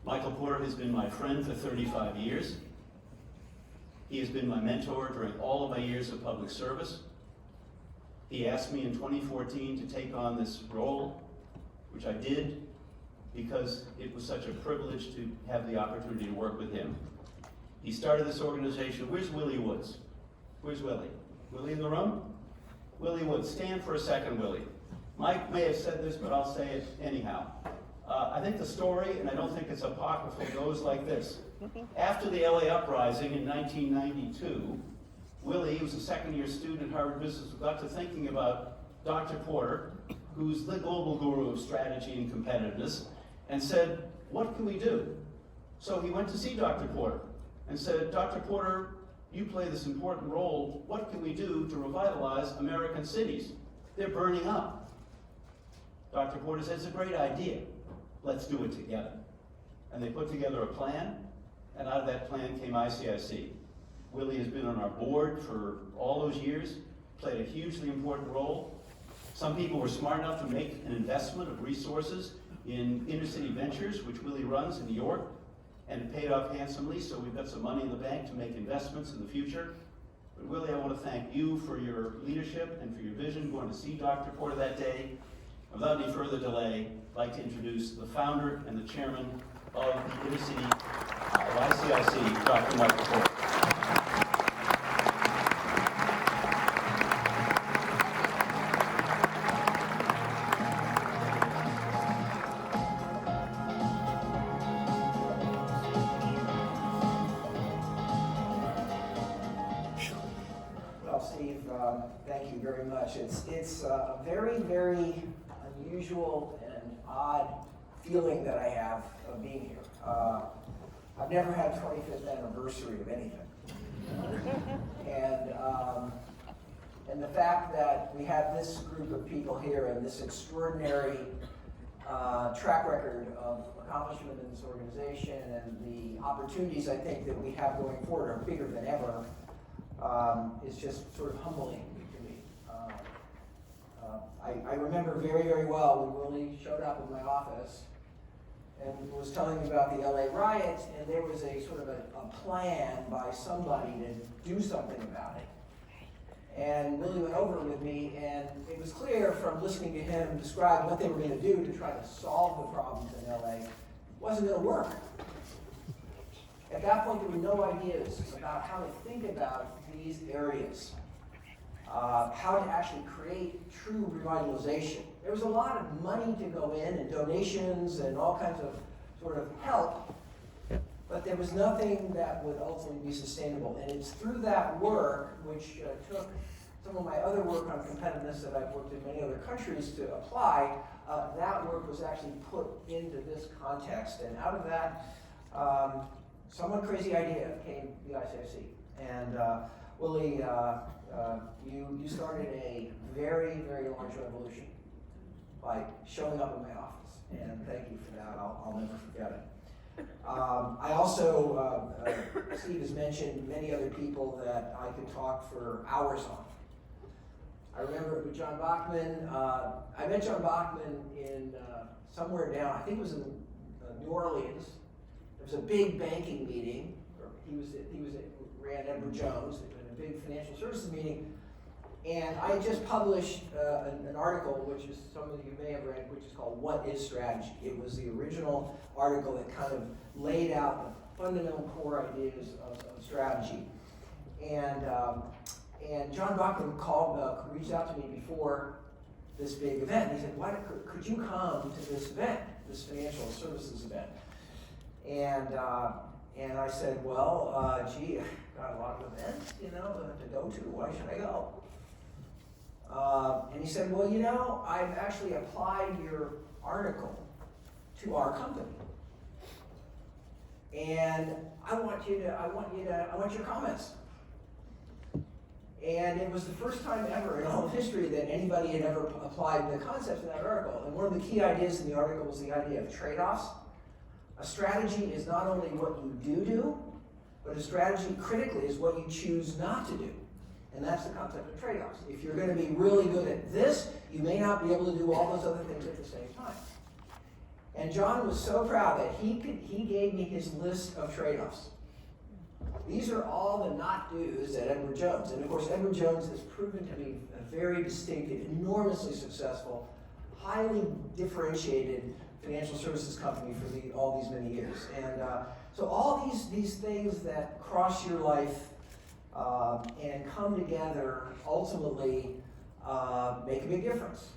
Michael Porter has been my friend for 35 years. He has been my mentor during all of my years of public service. He asked me in 2014 to take on this role, which I did because it was such a privilege to have the opportunity to work with him. He started this organization. Where's Willie Woods? Where's Willie? Willie in the room? Willie Woods. Stand for a second, Willie. Mike may have said this, but I'll say it anyhow. I think the story, and I don't think it's apocryphal, goes like this. After the LA uprising in 1992, Willie, who was a second-year student at Harvard Business School, got to thinking about Dr. Porter, who's the global guru of strategy and competitiveness, and said, what can we do? So he went to see Dr. Porter and said, Dr. Porter, you play this important role. What can we do to revitalize American cities? They're burning up. Dr. Porter said, it's a great idea. Let's do it together. And they put together a plan, and out of that plan came ICIC. Willie has been on our board for all those years, played a hugely important role. Some people were smart enough to make an investment of resources in Inner City Ventures, which Willie runs in New York, and it paid off handsomely, so we've got some money in the bank to make investments in the future. But Willie, I want to thank you for your leadership and for your vision going to see Dr. Porter that day. Without any further delay, I'd like to introduce the founder and the chairman of the Inner City of ICIC, Dr. Michael Porter. Well, Steve, thank you very much. It's a very, very unusual and odd feeling that I have of being here. I've never had 25th anniversary of anything. And the fact that we have this group of people here and this extraordinary track record of accomplishment in this organization and the opportunities I think that we have going forward are bigger than ever is just sort of humbling to me. I remember very, very well when Willie showed up in my office and was telling me about the LA riots, and there was a sort of a plan by somebody to do something about it. And Willie went over with me, and it was clear from listening to him describe what they were going to do to try to solve the problems in LA, it wasn't going to work. At that point, there were no ideas about how to think about these areas, how to actually create true revitalization. There was a lot of money to go in and donations and all kinds of sort of help, but there was nothing that would ultimately be sustainable. And it's through that work, which took some of my other work on competitiveness that I've worked in many other countries to apply, that work was actually put into this context. And out of that, somewhat crazy idea came the ICIC. And Willie, you started a very, very large revolution by showing up in my office. And thank you for that. I'll never forget it. I also, Steve has mentioned many other people that I could talk for hours on. I remember with John Bachman, I met John Bachman in somewhere down, I think it was in New Orleans. There was a big banking meeting. Ran Edward Jones, in a big financial services meeting. And I had just published an article, which is some of you may have read, which is called What is Strategy? It was the original article that kind of laid out the fundamental core ideas of strategy. And John Bachman reached out to me before this big event. He said, could you come to this event, this financial services event? And I said, well, gee, I've got a lot of events, to go to. Why should I go? And he said, well, I've actually applied your article to our company. And I want your comments. And it was the first time ever in all of history that anybody had ever applied the concepts of that article. And one of the key ideas in the article was the idea of trade-offs. A strategy is not only what you do, but a strategy critically is what you choose not to do. And that's the concept of trade-offs. If you're going to be really good at this, you may not be able to do all those other things at the same time. And John was so proud that he gave me his list of trade-offs. These are all the not do's at Edward Jones. And of course, Edward Jones has proven to be a very distinctive, enormously successful, highly differentiated financial services company for all these many years. And so all these things that cross your life and come together ultimately make a big difference.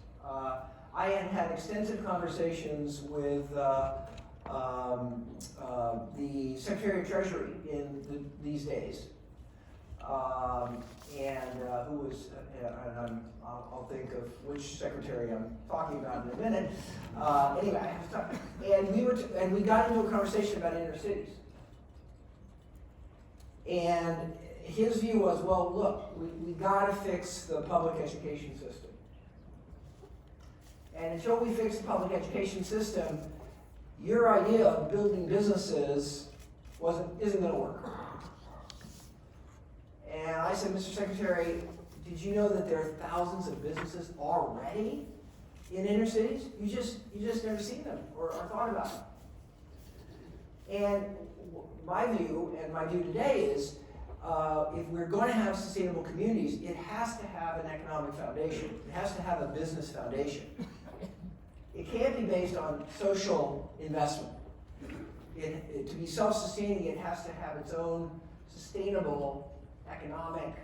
I had extensive conversations with the Secretary of Treasury in these days, and who was, and I'll think of which secretary I'm talking about in a minute. Anyway, I have to talk. And we got into a conversation about inner cities. And his view was, well, look, we got to fix the public education system. And until we fix the public education system, your idea of building businesses isn't going to work. And I said, Mr. Secretary, did you know that there are thousands of businesses already in inner cities? You just never seen them or thought about them. And my view, and my view today is, if we're going to have sustainable communities, it has to have an economic foundation. It has to have a business foundation. It can't be based on social investment. To be self-sustaining, it has to have its own sustainable economic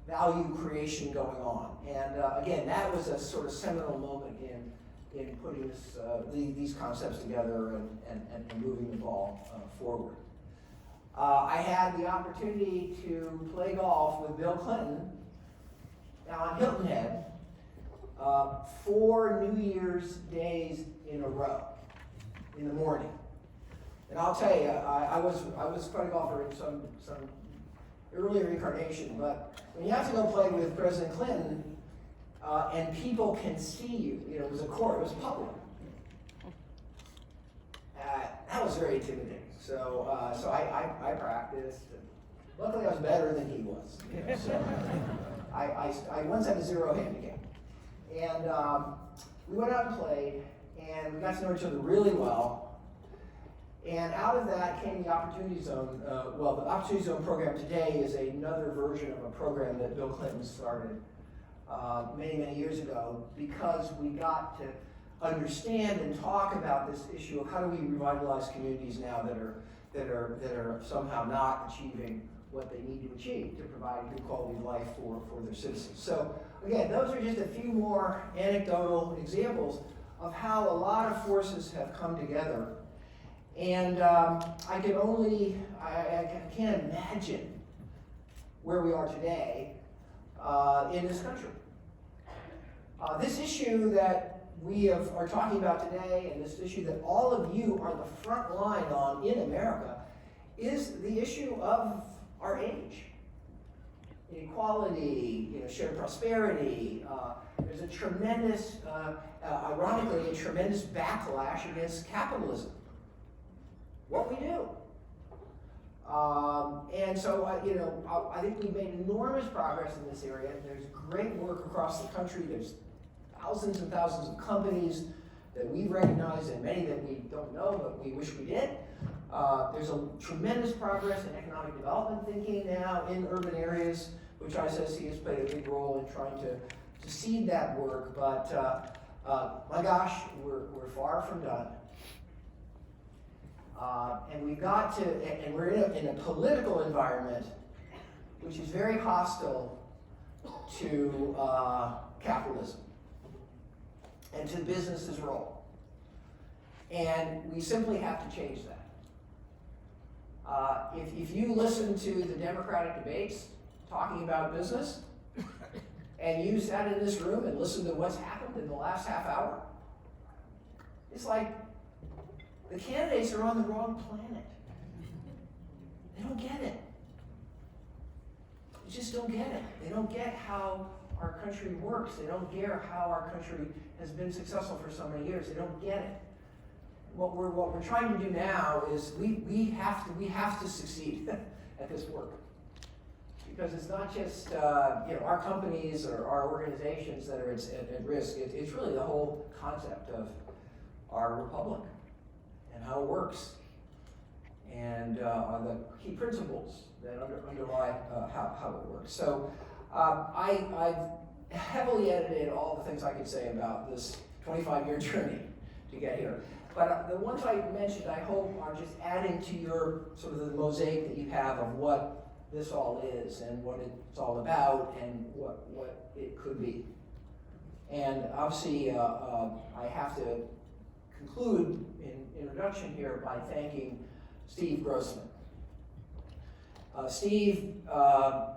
value creation going on. And again, that was a sort of seminal moment in putting these concepts together and moving the ball forward. I had the opportunity to play golf with Bill Clinton on Hilton Head 4 New Year's days in a row in the morning. And I'll tell you, I was quite a golfer in some earlier incarnation, but when you have to go play with President Clinton and people can see you, it was a court, it was public. That was very intimidating. So I practiced. Luckily, I was better than he was. So I once had a 0 handicap. And we went out and played, and we got to know each other really well. And out of that came the Opportunity Zone. The Opportunity Zone program today is another version of a program that Bill Clinton started many, many years ago, because we got to understand and talk about this issue of how do we revitalize communities now that are somehow not achieving what they need to achieve to provide a good quality of life for their citizens. So again, those are just a few more anecdotal examples of how a lot of forces have come together. And I can't imagine where we are today in this country. This issue that we are talking about today, and this issue that all of you are the front line on in America, is the issue of our age. Inequality, shared prosperity. There's a tremendous, ironically, a tremendous backlash against capitalism. What we do. And so, I think we've made enormous progress in this area. There's great work across the country. There's thousands and thousands of companies that we recognize and many that we don't know, but we wish we did. There's a tremendous progress in economic development thinking now in urban areas, which ISSC has played a big role in trying to seed that work. But my gosh, we're far from done. And we've got to, and we're in a political environment which is very hostile to capitalism and to business's role. And we simply have to change that. If you listen to the Democratic debates talking about business, and you sat in this room and listened to what's happened in the last half hour, it's like the candidates are on the wrong planet. They don't get it. They just don't get it. They don't get how our country works. They don't get how our country has been successful for so many years. They don't get it. What we're trying to do now is we have to succeed at this work, because it's not just our companies or our organizations that are at risk. It's really the whole concept of our republic. and how it works, and are the key principles that underlie how it works. So I've heavily edited all the things I could say about this 25-year journey to get here. But the ones I mentioned, I hope, are just adding to your sort of the mosaic that you have of what this all is and what it's all about and what it could be. And obviously, I have to conclude in introduction here by thanking Steve Grossman. Steve, I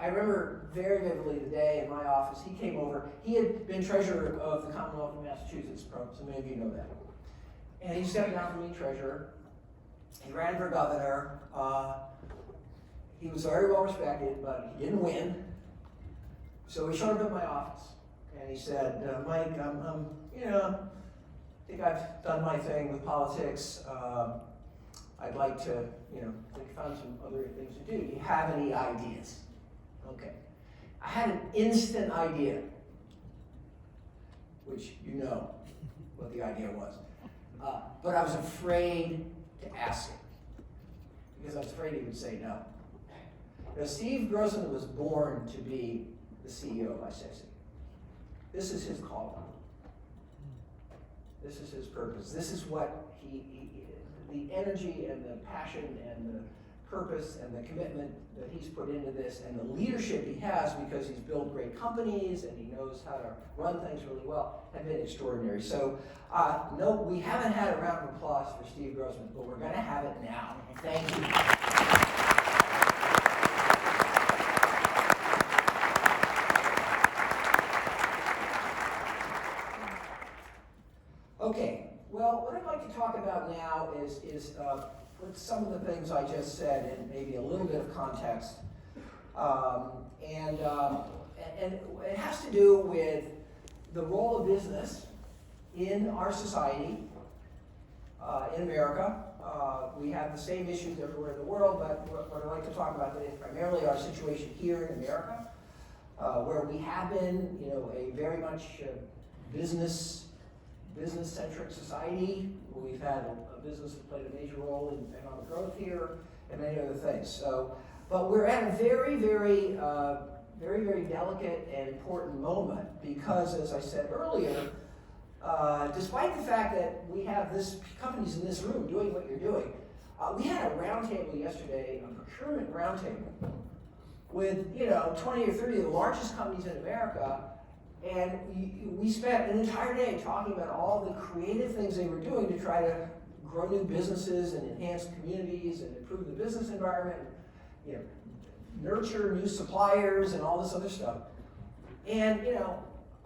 remember very vividly the day in my office he came over. He had been treasurer of the Commonwealth of Massachusetts, so many of you know that. And he stepped down from being treasurer. He ran for governor. He was very well respected, but he didn't win. So he showed up at my office and he said, Mike, I think I've done my thing with politics. I'd like to, think found some other things to do. Do you have any ideas? Okay. I had an instant idea, which you know what the idea was. But I was afraid to ask him because I was afraid he would say no. Now, Steve Grossman was born to be the CEO of iSexy. This is his calling. This is his purpose. This is what the energy and the passion and the purpose and the commitment that he's put into this and the leadership he has because he's built great companies and he knows how to run things really well have been extraordinary. So, no, we haven't had a round of applause for Steve Grossman, but we're going to have it now. Thank you. Okay, well, what I'd like to talk about now is with some of the things I just said and maybe a little bit of context. And it has to do with the role of business in our society, in America. We have the same issues everywhere in the world, but what I'd like to talk about today is primarily our situation here in America, where we have been, a very much business-centric society. We've had a business that played a major role in economic growth here and many other things. So, but we're at a very, very delicate and important moment because, as I said earlier, despite the fact that we have companies in this room doing what you're doing, we had a roundtable yesterday, a procurement roundtable, with 20 or 30 of the largest companies in America. And we spent an entire day talking about all the creative things they were doing to try to grow new businesses and enhance communities and improve the business environment, and, nurture new suppliers and all this other stuff. And,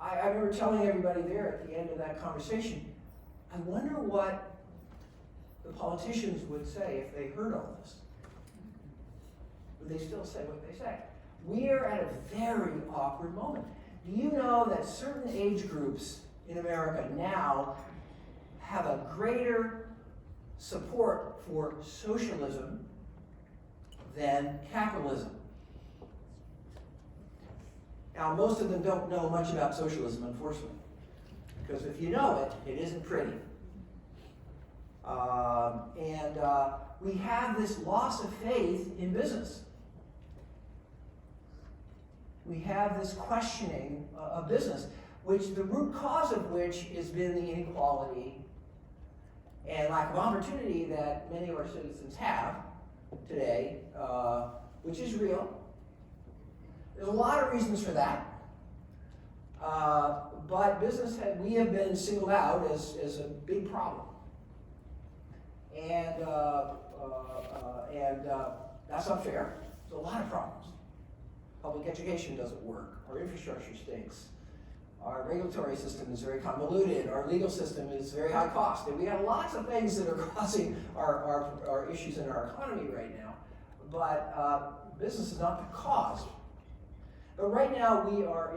I remember telling everybody there at the end of that conversation, I wonder what the politicians would say if they heard all this. Would they still say what they say? We are at a very awkward moment. Do you know that certain age groups in America now have a greater support for socialism than capitalism? Now, most of them don't know much about socialism, unfortunately, because if you know it, it isn't pretty. We have this loss of faith in business. We have this questioning of business, which the root cause of which has been the inequality and lack of opportunity that many of our citizens have today, which is real. There's a lot of reasons for that. But we have been singled out as a big problem. And that's not fair. There's a lot of problems. Public education doesn't work. Our infrastructure stinks. Our regulatory system is very convoluted. Our legal system is very high cost. And we have lots of things that are causing our issues in our economy right now. But business is not the cause. But right now we are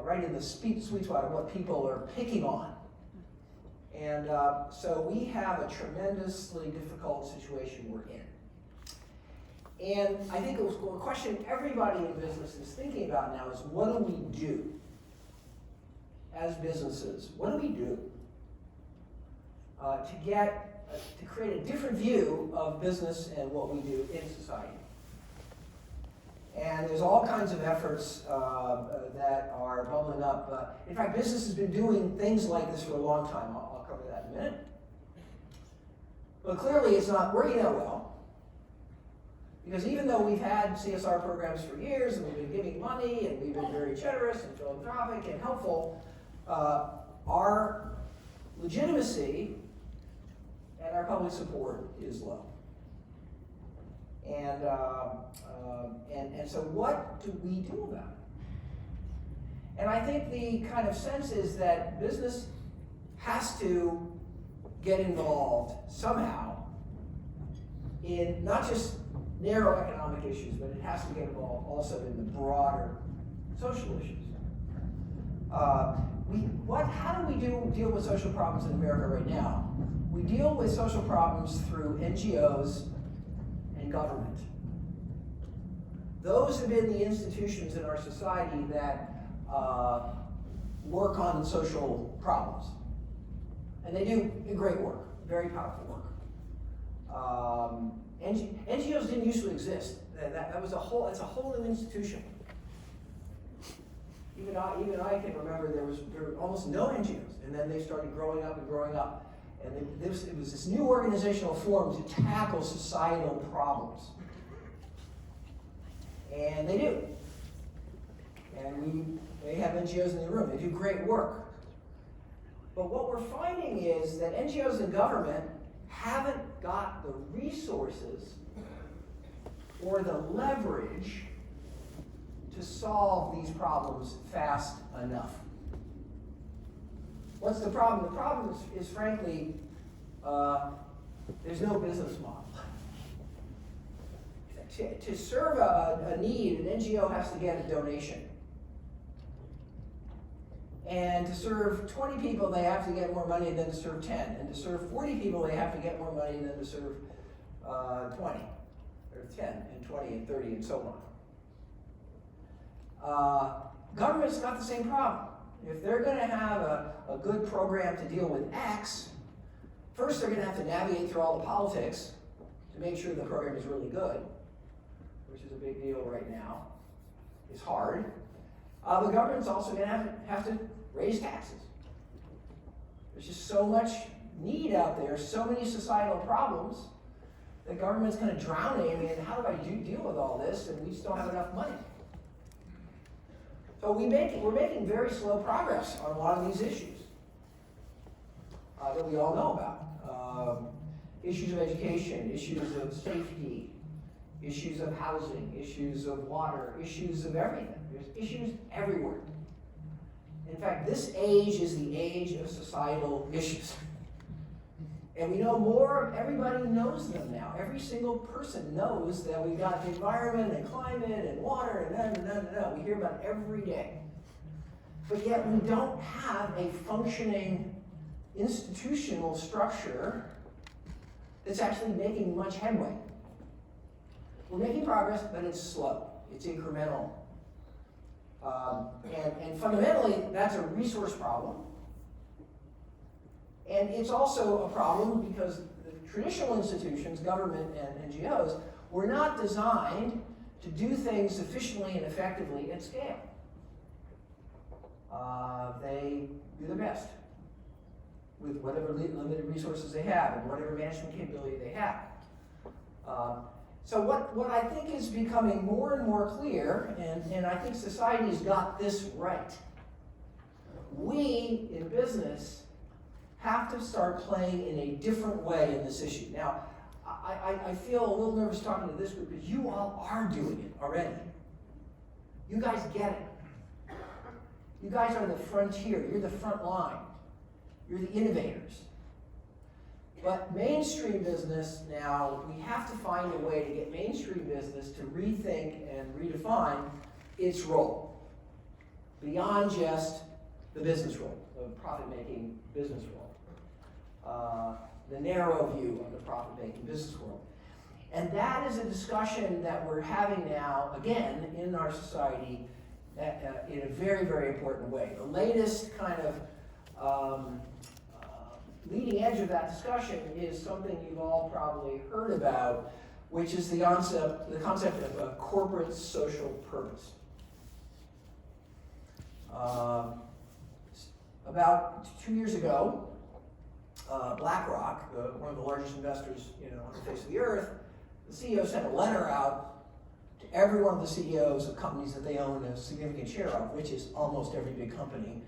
right in the sweet spot of what people are picking on. And so we have a tremendously difficult situation we're in. And I think a question everybody in business is thinking about now is, what do we do as businesses? What do we do? to create a different view of business and what we do in society. And there's all kinds of efforts that are bubbling up. In fact, business has been doing things like this for a long time. I'll cover that in a minute. But clearly it's not working out well. Because even though we've had CSR programs for years, and we've been giving money, and we've been very generous and philanthropic and helpful, our legitimacy and our public support is low. And so what do we do about it? And I think the kind of sense is that business has to get involved somehow in not just narrow economic issues, but it has to get involved also in the broader social issues. How do we deal with social problems in America right now? We deal with social problems through NGOs and government. Those have been the institutions in our society that work on social problems. And they do great work, very powerful work. NGOs didn't used to exist. It's a whole new institution. Even I can remember there were almost no NGOs, and then they started growing up and growing up. And it was this new organizational form to tackle societal problems. And they do. And they have NGOs in the room. They do great work. But what we're finding is that NGOs and government haven't got the resources or the leverage to solve these problems fast enough. What's the problem? The problem is frankly, there's no business model. To serve a need, an NGO has to get a donation. And to serve 20 people, they have to get more money than to serve 10. And to serve 40 people, they have to get more money than to serve 20, or 10, and 20, and 30, and so on. Government's got the same problem. If they're going to have a good program to deal with X, first they're going to have to navigate through all the politics to make sure the program is really good, which is a big deal right now. It's hard. The government's also going to have to raise taxes. There's just so much need out there, so many societal problems, that government's kind of drowning in how do I deal with all this, and we just don't have enough money. So we're making very slow progress on a lot of these issues that we all know about. Issues of education, issues of safety, issues of housing, issues of water, issues of everything. There's issues everywhere. In fact, this age is the age of societal issues. And we know more, everybody knows them now. Every single person knows that we've got the environment and climate and water and we hear about it every day. But yet we don't have a functioning institutional structure that's actually making much headway. We're making progress, but it's slow. It's incremental. And fundamentally, that's a resource problem. And it's also a problem because the traditional institutions, government and NGOs, were not designed to do things efficiently and effectively at scale. They do their best with whatever limited resources they have and whatever management capability they have. So what I think is becoming more and more clear, and I think society's got this right, we in business have to start playing in a different way in this issue. Now, I feel a little nervous talking to this group because you all are doing it already. You guys get it. You guys are the frontier. You're the front line. You're the innovators. But mainstream business now, we have to find a way to get mainstream business to rethink and redefine its role beyond just the business role, the profit-making business role, the narrow view of the profit-making business world. And that is a discussion that we're having now, again, in our society in a very, very important way. The latest kind of leading edge of that discussion is something you've all probably heard about, which is the concept of a corporate social purpose. About 2 years ago, BlackRock, one of the largest investors on the face of the earth, the CEO sent a letter out to every one of the CEOs of companies that they own a significant share of, which is almost every big company.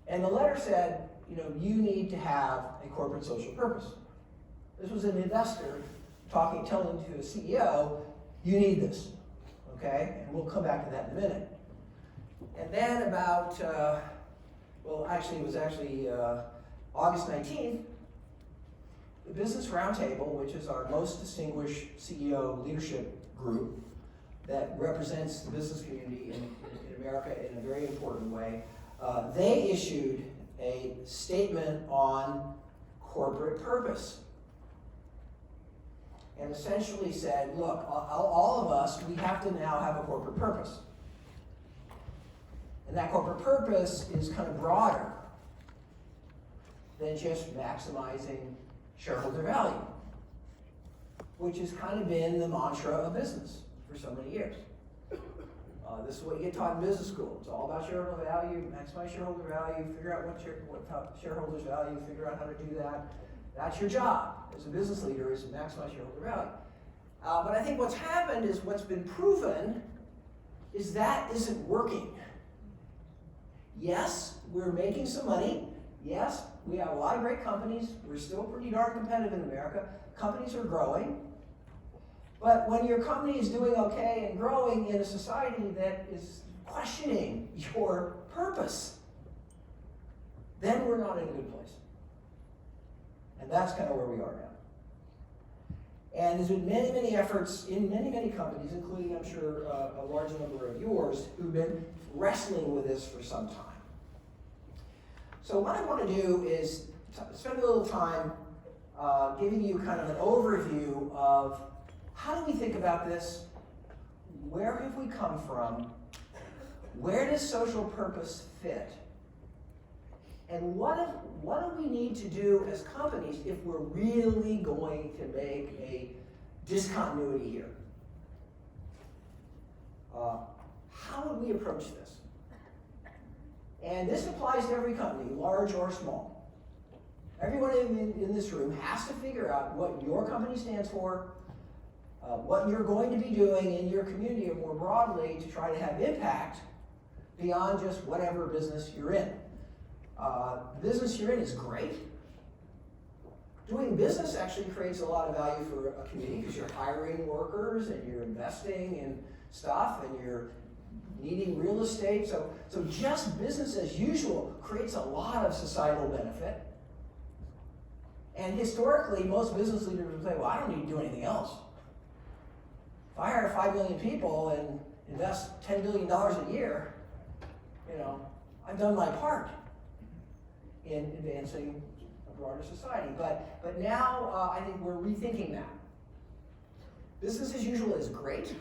And the letter said, you need to have a corporate social purpose. This was an investor telling to a CEO, you need this, okay? And we'll come back to that in a minute. And then about, it was August 19th, the Business Roundtable, which is our most distinguished CEO leadership group that represents the business community in America in a very important way, they issued a statement on corporate purpose. And essentially said, look, all of us, we have to now have a corporate purpose. And that corporate purpose is kind of broader than just maximizing shareholder value, which has kind of been the mantra of business for so many years. This is what you get taught in business school. It's all about shareholder value, maximize shareholder value, figure out what shareholders value, figure out how to do that. That's your job as a business leader, is to maximize shareholder value. But I think what's happened is what's been proven is that isn't working. Yes, we're making some money. Yes, we have a lot of great companies. We're still pretty darn competitive in America. Companies are growing. But when your company is doing okay and growing in a society that is questioning your purpose, then we're not in a good place. And that's kind of where we are now. And there's been many, many efforts in many, many companies, including, I'm sure, a large number of yours, who've been wrestling with this for some time. So what I want to do is spend a little time giving you kind of an overview of how do we think about this, where have we come from, where does social purpose fit, and what do we need to do as companies if we're really going to make a discontinuity here? How would we approach this? And this applies to every company, large or small. Everyone in this room has to figure out what your company stands for, what you're going to be doing in your community or more broadly to try to have impact beyond just whatever business you're in. The business you're in is great. Doing business actually creates a lot of value for a community because you're hiring workers and you're investing in stuff and you're needing real estate. So just business as usual creates a lot of societal benefit. And historically, most business leaders would say, well, I don't need to do anything else. If I hire 5 million people and invest $10 billion a year, I've done my part in advancing a broader society. But now I think we're rethinking that. Business as usual is great.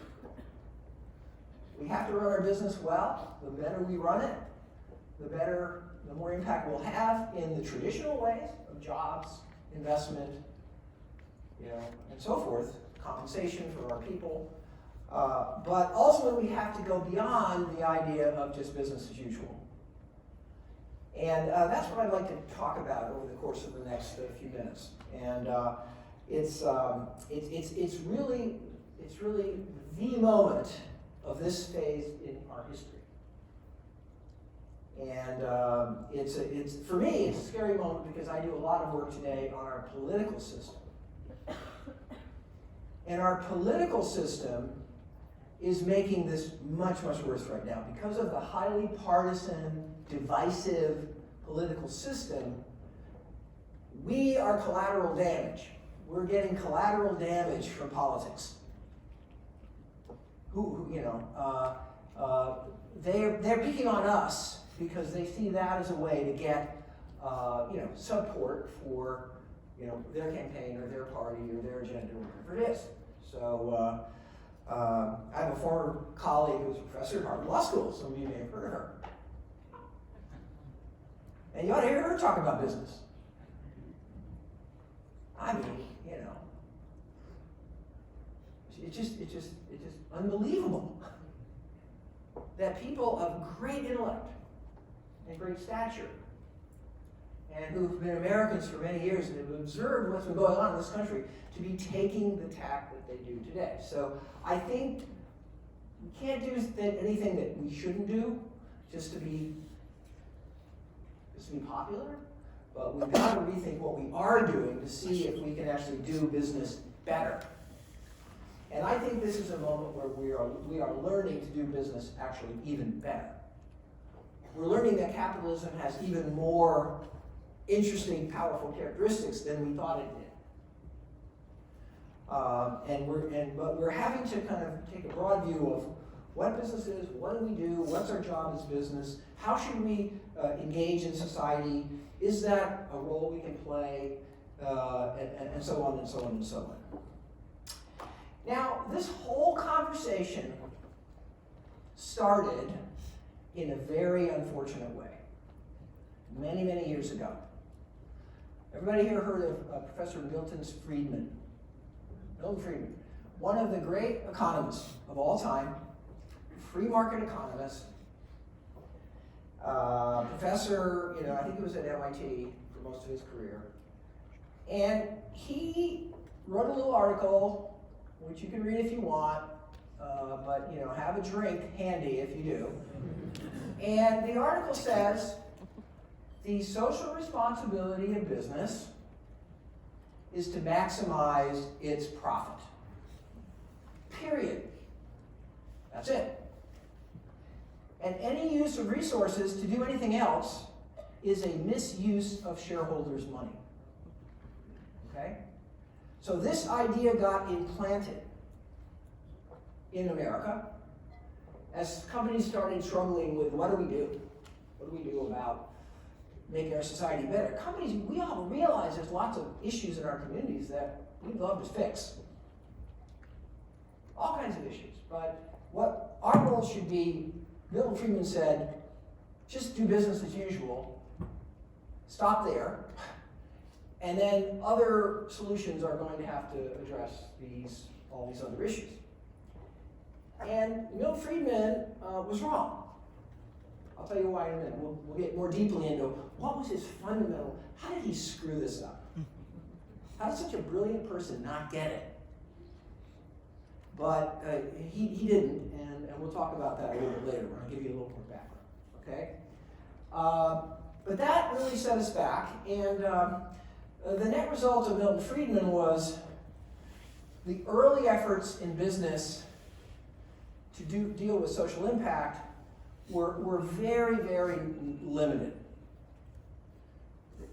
We have to run our business well. The better we run it, the more impact we'll have in the traditional ways of jobs, investment, and so forth, compensation for our people. But ultimately, we have to go beyond the idea of just business as usual. And that's what I'd like to talk about over the course of the next few minutes. And it's really the moment of this phase in our history. And it's for me, it's a scary moment because I do a lot of work today on our political system. And our political system is making this much, much worse right now. Because of the highly partisan, divisive political system, we are collateral damage. We're getting collateral damage from politics. They're picking on us because they see that as a way to get, support for, their campaign or their party or their agenda or whatever it is. So I have a former colleague who was a professor at Harvard Law School. Some of you may have heard of her. And you ought to hear her talk about business. It's just unbelievable that people of great intellect and great stature, and who've been Americans for many years and have observed what's been going on in this country, to be taking the tack that they do today. So I think we can't do anything that we shouldn't do just to be popular, but we've got to rethink what we are doing to see if we can actually do business better. And I think this is a moment where we are learning to do business actually even better. We're learning that capitalism has even more interesting, powerful characteristics than we thought it did. But we're having to kind of take a broad view of what business is, what do we do, what's our job as business, how should we engage in society, is that a role we can play, and so on and so on and so on. Now, this whole conversation started in a very unfortunate way, many, many years ago. Everybody here heard of Professor Milton Friedman? Milton Friedman, one of the great economists of all time, free market economist, professor, I think he was at MIT for most of his career. And he wrote a little article, which you can read if you want, but have a drink handy if you do. And the article says, the social responsibility of business is to maximize its profit. Period. That's it. And any use of resources to do anything else is a misuse of shareholders' money. Okay? So this idea got implanted in America as companies started struggling with what do we do? What do we do about making our society better? Companies, we all realize there's lots of issues in our communities that we'd love to fix. All kinds of issues. But what our role should be, Milton Friedman said, just do business as usual, stop there, and then other solutions are going to have to address all these other issues. And Milton Friedman was wrong. I'll tell you why in a minute. We'll get more deeply into what was his fundamental, how did he screw this up? How did such a brilliant person not get it? But he didn't, and we'll talk about that a little bit later when I give you a little more background, okay? But that really set us back, and the net result of Milton Friedman was the early efforts in business to deal with social impact were very, very limited.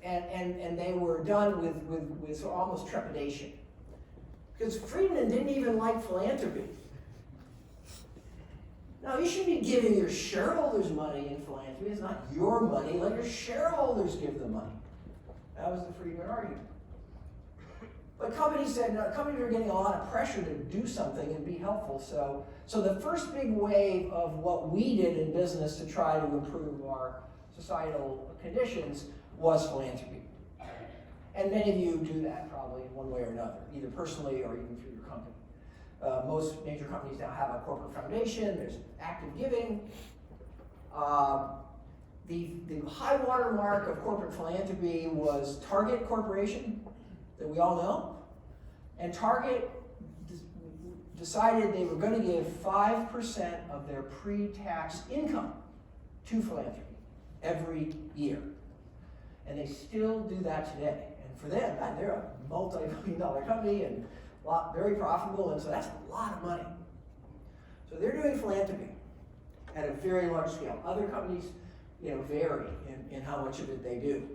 And they were done with almost trepidation. Because Friedman didn't even like philanthropy. Now, you shouldn't be giving your shareholders money in philanthropy. It's not your money. Let your shareholders give the money. That was the Friedman argument. But companies said, no, companies were getting a lot of pressure to do something and be helpful. So the first big wave of what we did in business to try to improve our societal conditions was philanthropy. And many of you do that probably in one way or another, either personally or even through your company. Most major companies now have a corporate foundation. There's active giving. The high water mark of corporate philanthropy was Target Corporation, that we all know. And Target decided they were going to give 5% of their pre-tax income to philanthropy every year. And they still do that today. And for them, they're a multi-million-dollar company and very profitable, and so that's a lot of money. So they're doing philanthropy at a very large scale. Other companies, vary in how much of it they do.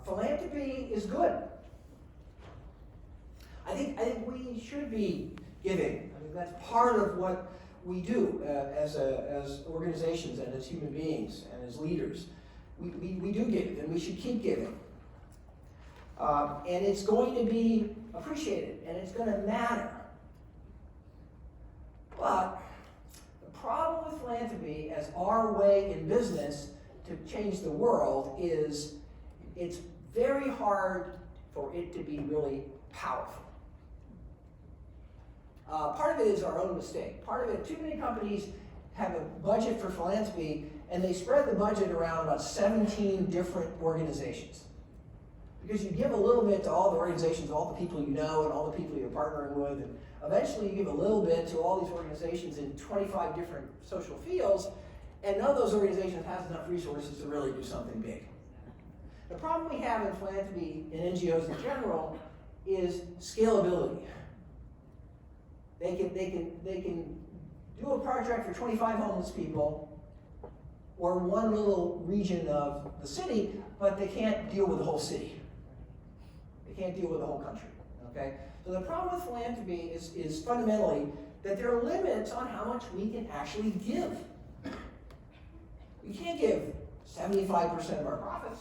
Philanthropy is good. I think we should be giving. I mean, that's part of what we do as organizations and as human beings and as leaders. We do give, and we should keep giving. And it's going to be appreciated, and it's going to matter. But the problem with philanthropy as our way in business to change the world is it's very hard for it to be really powerful. Part of it is our own mistake. Part of it, too many companies have a budget for philanthropy, and they spread the budget around about 17 different organizations. Because you give a little bit to all the organizations, all the people you know, and all the people you're partnering with, and eventually you give a little bit to all these organizations in 25 different social fields, and none of those organizations has enough resources to really do something big. The problem we have in philanthropy and NGOs in general is scalability. They can do a project for 25 homeless people or one little region of the city, but they can't deal with the whole city. They can't deal with the whole country, okay? So the problem with philanthropy is fundamentally that there are limits on how much we can actually give. We can't give 75% of our profits.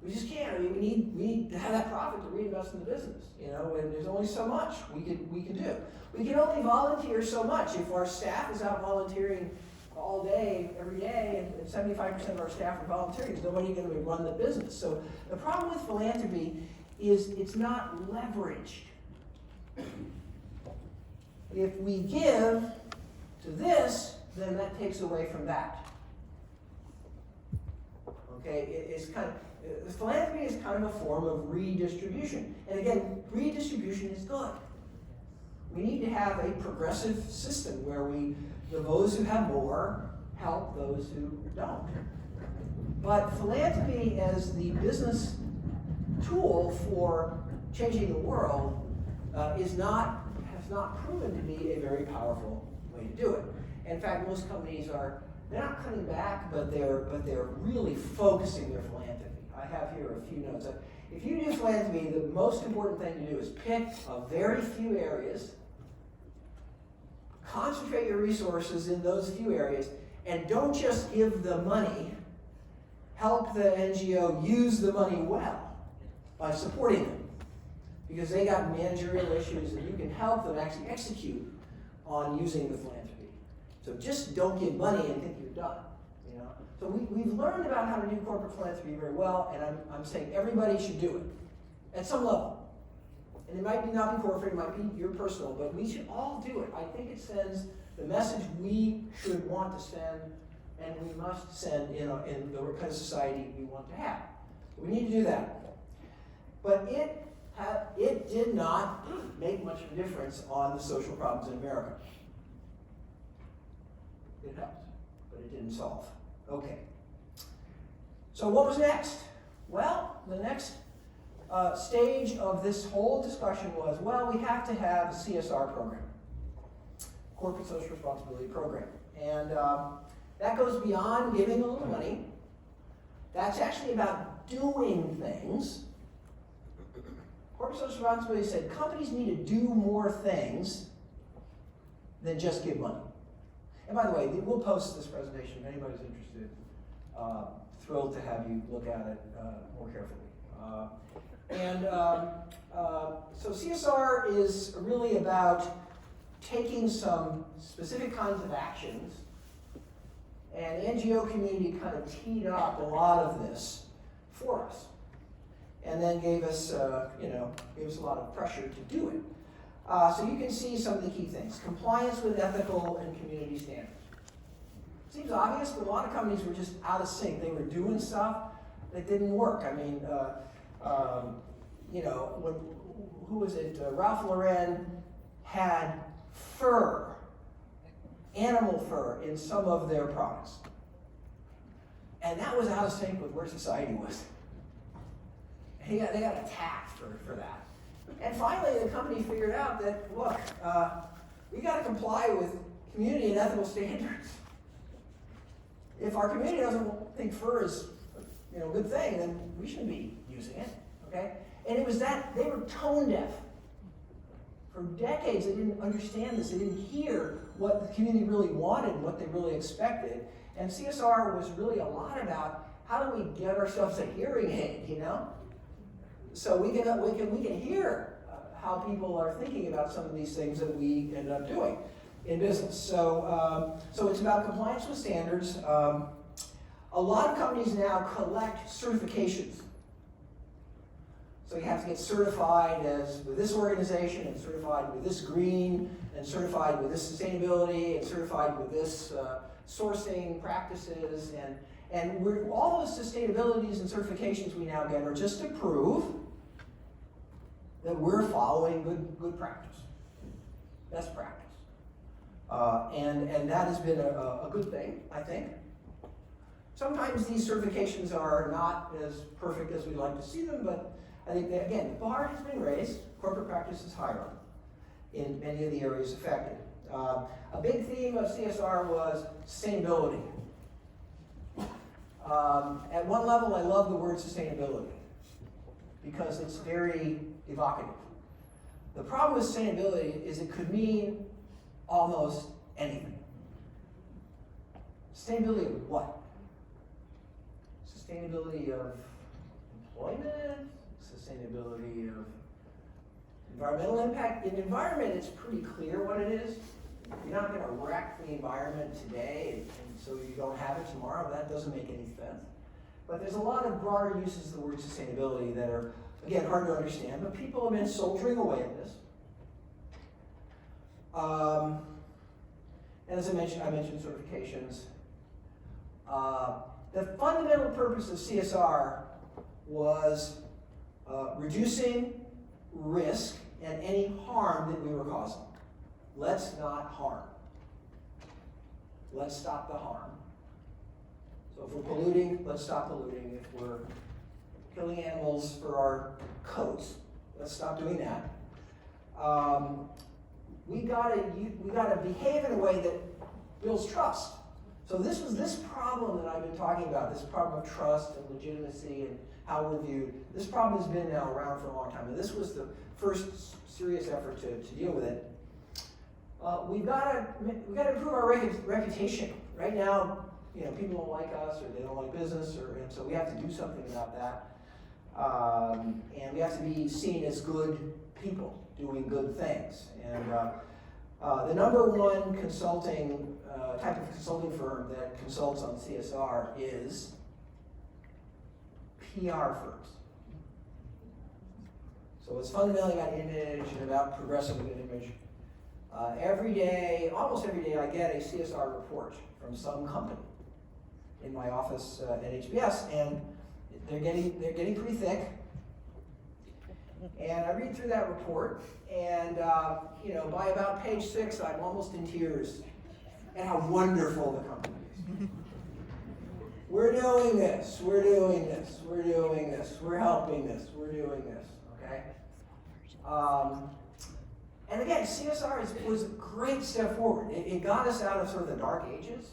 We just can't. I mean, we need to have that profit to reinvest in the business, you know, and there's only so much we can do. We can only volunteer so much. If our staff is out volunteering all day, every day, and 75% of our staff are volunteering, there's nobody going to run the business. So the problem with philanthropy is it's not leveraged. If we give to this, then that takes away from that. Okay, it's kind of, philanthropy is kind of a form of redistribution. And again, redistribution is good. We need to have a progressive system where those who have more help those who don't. But philanthropy as the business tool for changing the world has not proven to be a very powerful way to do it. In fact, most companies they're not cutting back, but they're really focusing their philanthropy. I have here a few notes. If you do philanthropy, the most important thing to do is pick a very few areas, concentrate your resources in those few areas, and don't just give the money. Help the NGO use the money well by supporting them, because they got managerial issues, and you can help them actually execute on using the philanthropy. So just don't give money and think you're done. You know. So we've learned about how to do corporate philanthropy very well, and I'm saying everybody should do it at some level. And it might be not be corporate, it might be your personal, but we should all do it. I think it sends the message we should want to send, and we must send in the kind of society we want to have. We need to do that. But it did not make much of a difference on the social problems in America. It helped, but it didn't solve. Okay. So what was next? Well, the next stage of this whole discussion was, well, we have to have a CSR program, Corporate Social Responsibility Program. And that goes beyond giving a little money. That's actually about doing things. Corporate Social Responsibility said companies need to do more things than just give money. And by the way, we'll post this presentation if anybody's interested. Thrilled to have you look at it more carefully. So CSR is really about taking some specific kinds of actions, and the NGO community kind of teed up a lot of this for us, and then gave us a lot of pressure to do it. So you can see some of the key things. Compliance with ethical and community standards. Seems obvious, but a lot of companies were just out of sync. They were doing stuff that didn't work. I mean, who was it? Ralph Lauren had fur, animal fur, in some of their products. And that was out of sync with where society was. And they got attacked for that. And finally, the company figured out that, look, we got to comply with community and ethical standards. If our community doesn't think fur is a good thing, then we shouldn't be using it, okay? And it was that they were tone deaf. For decades, they didn't understand this. They didn't hear what the community really wanted and what they really expected. And CSR was really a lot about how do we get ourselves a hearing aid, So we can hear how people are thinking about some of these things that we end up doing in business. So it's about compliance with standards. A lot of companies now collect certifications. So you have to get certified as with this organization, and certified with this green, and certified with this sustainability, and certified with this sourcing practices, and all those sustainabilities and certifications we now get are just to prove that we're following good practice, best practice. And that has been a good thing, I think. Sometimes these certifications are not as perfect as we'd like to see them, but I think that, again, the bar has been raised, corporate practice is higher in many of the areas affected. A big theme of CSR was sustainability. At one level, I love the word sustainability because it's very evocative. The problem with sustainability is it could mean almost anything. Sustainability of what? Sustainability of employment? Sustainability of environmental impact? In environment, it's pretty clear what it is. You're not going to wreck the environment today, and so you don't have it tomorrow. That doesn't make any sense. But there's a lot of broader uses of the word sustainability that are, again, hard to understand, but people have been soldiering away at this. And as I mentioned certifications. The fundamental purpose of CSR was reducing risk and any harm that we were causing. Let's not harm. Let's stop the harm. So if we're polluting, let's stop polluting. If we're killing animals for our coats, let's stop doing that. We gotta behave in a way that builds trust. So this was this problem that I've been talking about, this problem of trust and legitimacy and how we're viewed. This problem has been now around for a long time, and this was the first serious effort to deal with it. We've got to improve our reputation. Right now, people don't like us, or they don't like business, and so we have to do something about that. And we have to be seen as good people doing good things. And the number one type of consulting firm that consults on CSR is PR firms. So it's fundamentally about image and about progressive image. Almost every day, I get a CSR report from some company in my office at HBS, and they're getting pretty thick. And I read through that report, and by about page 6, I'm almost in tears at how wonderful the company is. We're doing this, we're doing this, we're doing this, we're helping this, we're doing this, okay? And again, CSR was a great step forward. It got us out of sort of the dark ages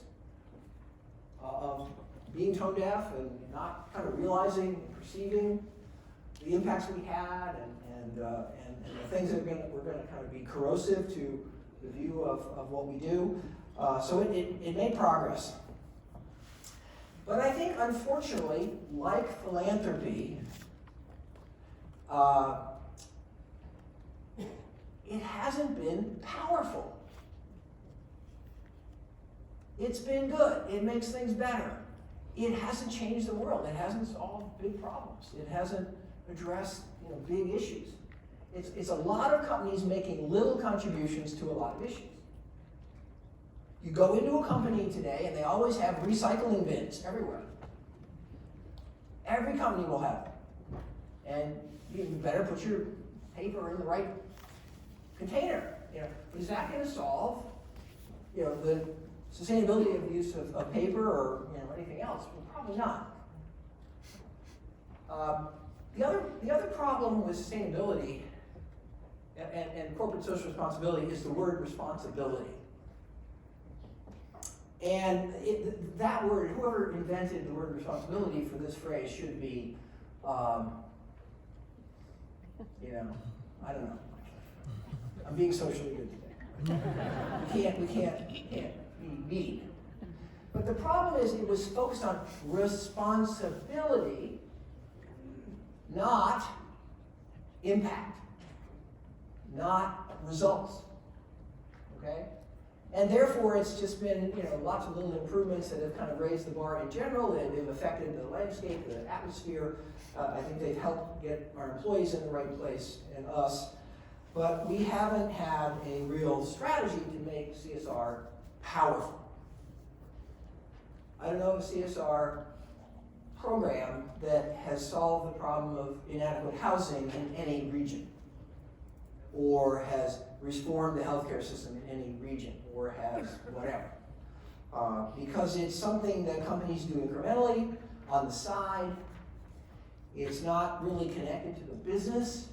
of being tone deaf and not kind of realizing and perceiving the impacts we had and the things that were going to kind of be corrosive to the view of what we do. So it made progress. But I think, unfortunately, like philanthropy, it hasn't been powerful. It's been good. It makes things better. It hasn't changed the world. It hasn't solved big problems. It hasn't addressed big issues. It's a lot of companies making little contributions to a lot of issues. You go into a company today, and they always have recycling bins everywhere. Every company will have them. And you better put your paper in the right container. But is that going to solve the sustainability of the use of paper or anything else? Well, probably not. The other problem with sustainability and corporate social responsibility is the word responsibility. And that word, whoever invented the word responsibility for this phrase should be, I don't know. I'm being socially good today. We can't be mean. But the problem is it was focused on responsibility, not impact, not results. Okay? And therefore, it's just been, lots of little improvements that have kind of raised the bar in general. They've affected the landscape, the atmosphere. I think they've helped get our employees in the right place and us. But we haven't had a real strategy to make CSR powerful. I don't know of a CSR program that has solved the problem of inadequate housing in any region, or has reformed the healthcare system in any region, or has whatever. Because it's something that companies do incrementally, on the side. It's not really connected to the business.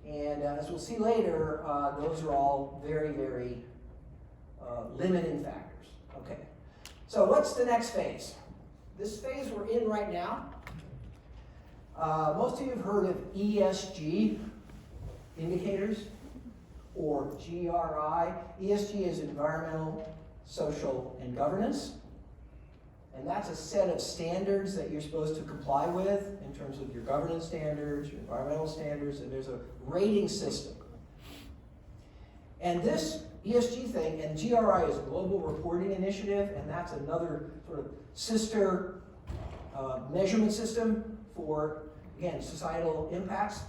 And as we'll see later, those are all very, very limiting factors. Okay, so what's the next phase? This phase we're in right now, most of you have heard of ESG indicators, or GRI. ESG is environmental, social, and governance. And that's a set of standards that you're supposed to comply with in terms of your governance standards, your environmental standards, and there's a rating system. And this ESG thing, and GRI is Global Reporting Initiative, and that's another sort of sister measurement system for, again, societal impacts.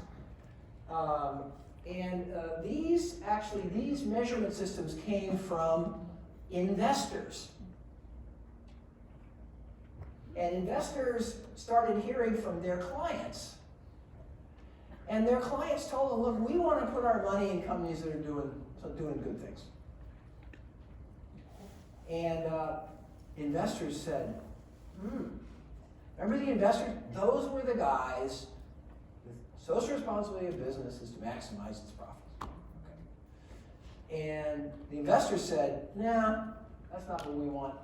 These measurement systems came from investors. And investors started hearing from their clients. And their clients told them, look, we want to put our money in companies that are doing good things. And investors said, remember the investors? Those were the guys. The social responsibility of business is to maximize its profits. Okay. And the investors said, nah, that's not what we want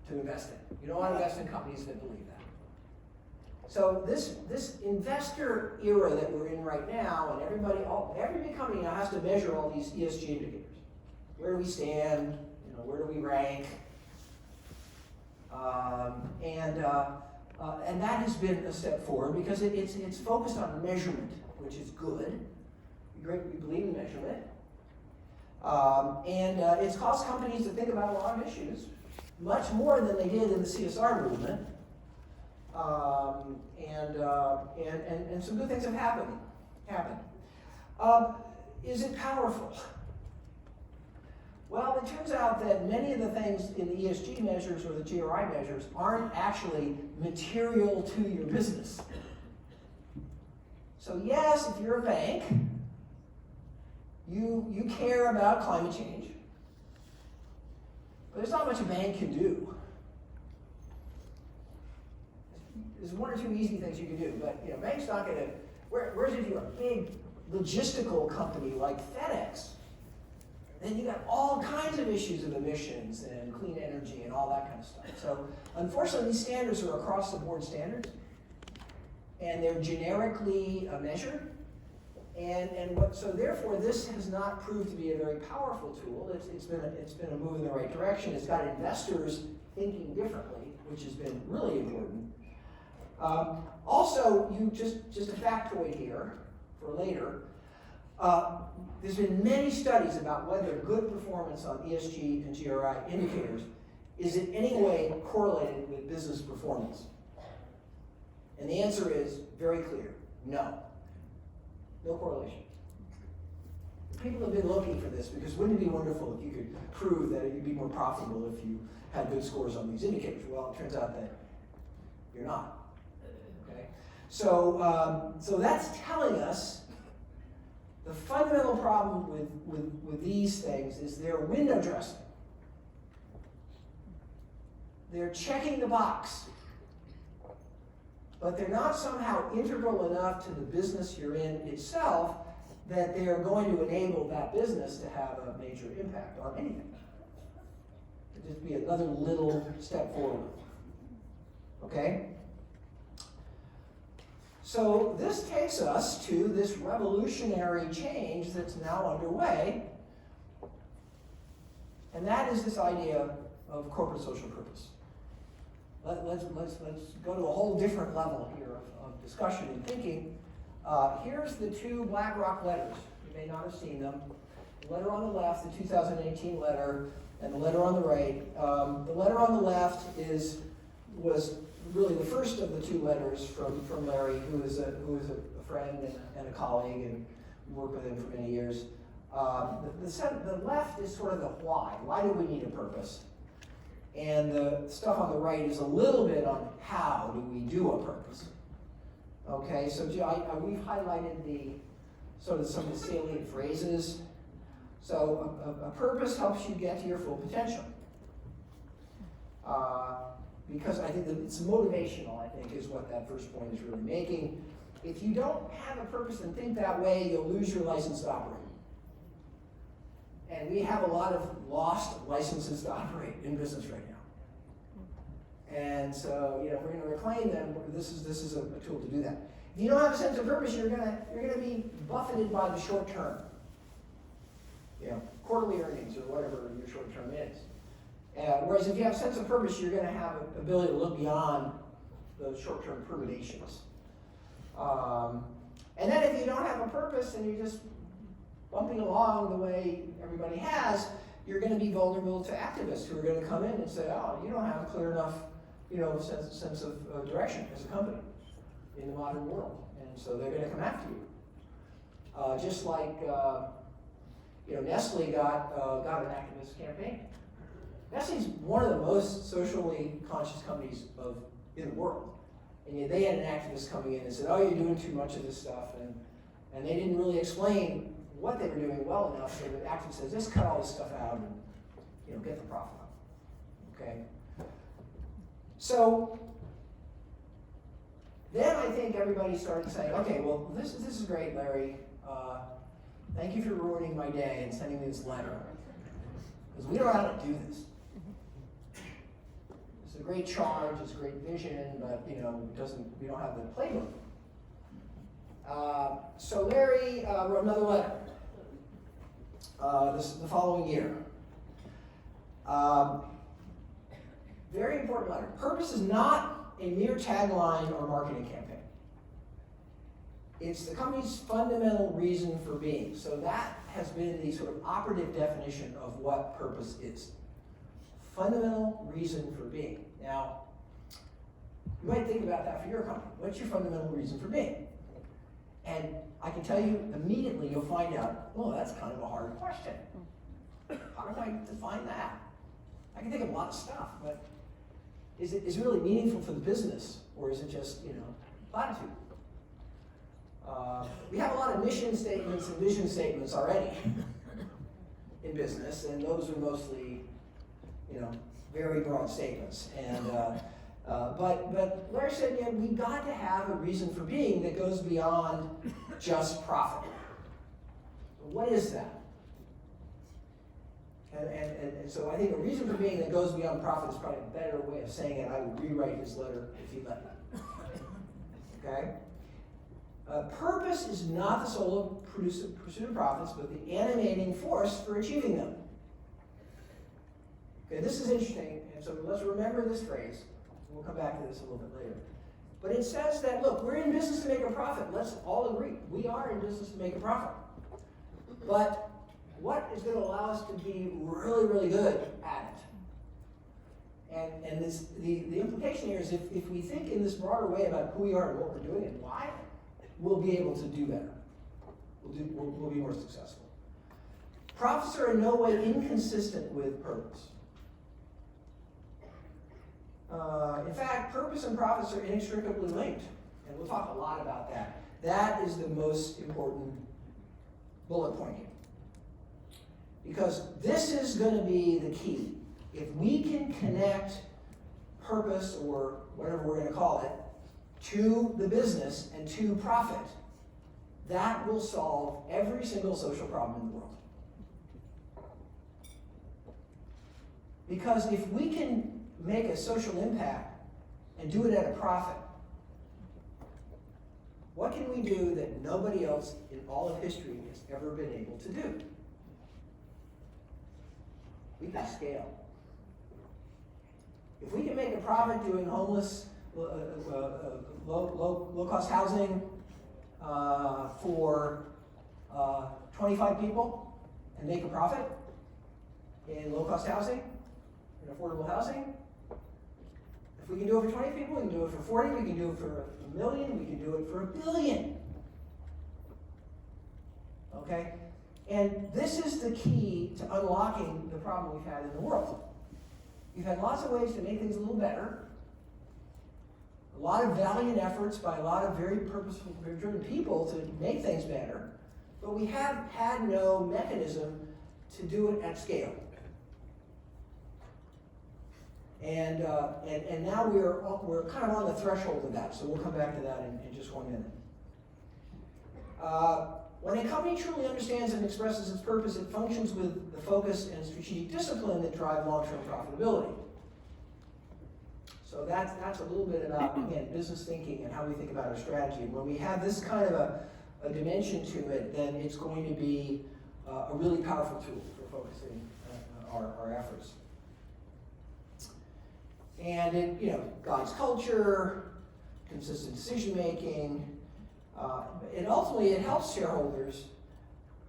to invest in. You don't want to invest in companies that believe that. So this investor era that we're in right now, and every big company now has to measure all these ESG indicators. Where do we stand? Where do we rank? And that has been a step forward because it's focused on measurement, which is good. We believe in measurement. It's caused companies to think about a lot of issues, much more than they did in the CSR movement. And some good things have happened. Is it powerful? Well, it turns out that many of the things in the ESG measures or the GRI measures aren't actually material to your business. So yes, if you're a bank, you care about climate change. But there's not much a bank can do. There's one or two easy things you can do, but bank's not going to. Whereas if you're a big logistical company like FedEx, then you got all kinds of issues of emissions and clean energy and all that kind of stuff. So unfortunately, these standards are across the board standards, and they're generically measured. So therefore, this has not proved to be a very powerful tool. It's been a move in the right direction. It's got investors thinking differently, which has been really important. Also, just a factoid here for later. There's been many studies about whether good performance on ESG and GRI indicators is in any way correlated with business performance. And the answer is very clear: no. No correlation. People have been looking for this because wouldn't it be wonderful if you could prove that you'd be more profitable if you had good scores on these indicators? Well, it turns out that you're not. Okay, so that's telling us the fundamental problem with these things is they're window dressing. They're checking the box, but they're not somehow integral enough to the business you're in itself that they are going to enable that business to have a major impact on anything. It'd just be another little step forward. Okay? So this takes us to this revolutionary change that's now underway, and that is this idea of corporate social purpose. Let's go to a whole different level here of discussion and thinking. Here's the two BlackRock letters. You may not have seen them. The letter on the left, the 2018 letter, and the letter on the right. The letter on the left was really the first of the two letters from Larry, who is a friend and a colleague, and worked with him for many years. The left is sort of the why. Why do we need a purpose? And the stuff on the right is a little bit on how do we do a purpose. Okay, so we've highlighted some of the salient phrases. So a purpose helps you get to your full potential. Because I think that it's motivational, I think, is what that first point is really making. If you don't have a purpose and think that way, you'll lose your license to operate. And we have a lot of lost licenses to operate in business right now. And so, if we're going to reclaim them, this is a tool to do that. If you don't have a sense of purpose, you're gonna be buffeted by the short term. Quarterly earnings or whatever your short term is. Whereas if you have a sense of purpose, you're going to have an ability to look beyond those short term perturbations. And then if you don't have a purpose and you're just bumping along the way everybody has, you're going to be vulnerable to activists who are going to come in and say, oh, you don't have a clear enough sense of direction as a company in the modern world. And so they're going to come after you. Just like Nestle got an activist campaign. Nestle's one of the most socially conscious companies in the world. And yet they had an activist coming in and said, oh, you're doing too much of this stuff. And they didn't really explain what they were doing well enough, so the activist says, just cut all this stuff out and get the profit up. Okay? So then I think everybody started saying, okay, well, this is great, Larry. Thank you for ruining my day and sending me this letter. Because we don't know how to do this. It's a great charge, it's a great vision, but we don't have the playbook. So Larry wrote another letter the following year. Very important letter. Purpose is not a mere tagline or marketing campaign. It's the company's fundamental reason for being. So that has been the sort of operative definition of what purpose is. Fundamental reason for being. Now, you might think about that for your company. What's your fundamental reason for being? And I can tell you immediately you'll find out, oh, that's kind of a hard question. How do I define that? I can think of a lot of stuff, but is it really meaningful for the business, or is it just, platitude? We have a lot of mission statements and vision statements already in business, and those are mostly, very broad statements. And but Larry said, we've got to have a reason for being that goes beyond just profit. What is that? And so I think a reason for being that goes beyond profit is probably a better way of saying it. I would rewrite his letter if he let me. Okay? Purpose is not the sole pursuit of profits, but the animating force for achieving them. Okay, this is interesting, and so let's remember this phrase. We'll come back to this a little bit later. But it says that, look, we're in business to make a profit. Let's all agree. We are in business to make a profit. But what is going to allow us to be really, really good at it? And the implication here is if we think in this broader way about who we are and what we're doing and why, we'll be able to do better. We'll be more successful. Profits are in no way inconsistent with purpose. In fact, purpose and profits are inextricably linked, and we'll talk a lot about that. That is the most important bullet point here. Because this is going to be the key. If we can connect purpose, or whatever we're going to call it, to the business and to profit, that will solve every single social problem in the world. Because if we can make a social impact and do it at a profit, what can we do that nobody else in all of history has ever been able to do? We can scale. If we can make a profit doing homeless, low-cost housing for 25 people, and make a profit in low-cost housing, in affordable housing. If we can do it for 20 people, we can do it for 40, we can do it for 1 million, we can do it for 1 billion. Okay? And this is the key to unlocking the problem we've had in the world. We've had lots of ways to make things a little better, a lot of valiant efforts by a lot of very purposeful, very driven people to make things better, but we have had no mechanism to do it at scale. And now we're kind of on the threshold of that, so we'll come back to that in just 1 minute. When a company truly understands and expresses its purpose, it functions with the focus and strategic discipline that drive long-term profitability. So that's a little bit about, again, business thinking and how we think about our strategy. When we have this kind of a dimension to it, then it's going to be a really powerful tool for focusing our efforts. And it guides culture, consistent decision making, and ultimately it helps shareholders,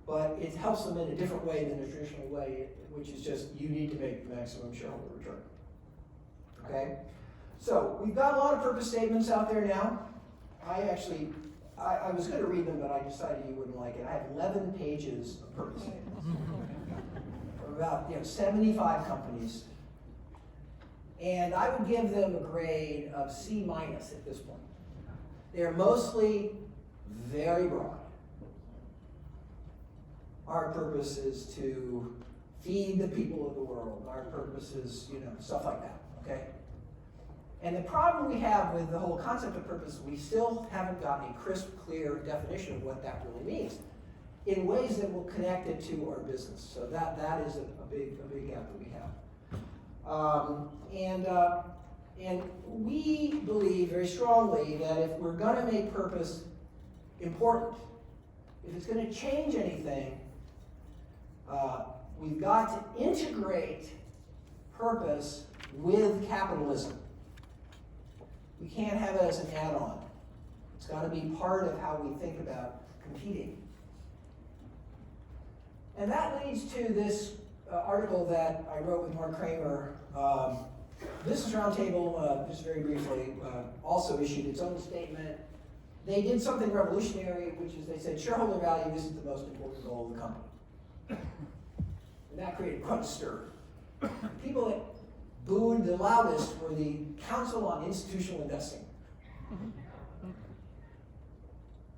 but it helps them in a different way than the traditional way, which is just you need to make the maximum shareholder return. Okay? So we've got a lot of purpose statements out there now. I was going to read them, but I decided you wouldn't like it. I have 11 pages of purpose statements from about 75 companies. And I would give them a grade of C- at this point. They're mostly very broad. Our purpose is to feed the people of the world. Our purpose is, stuff like that, okay? And the problem we have with the whole concept of purpose, we still haven't got a crisp, clear definition of what that really means in ways that will connect it to our business. So that is a big gap that we have. And we believe very strongly that if we're going to make purpose important, if it's going to change anything, we've got to integrate purpose with capitalism. We can't have it as an add-on. It's got to be part of how we think about competing. And that leads to this article that I wrote with Mark Kramer. Business Roundtable, just very briefly, also issued its own statement. They did something revolutionary, which is they said shareholder value isn't the most important goal of the company. And that created quite a stir. The people that booed the loudest were the Council on Institutional Investing.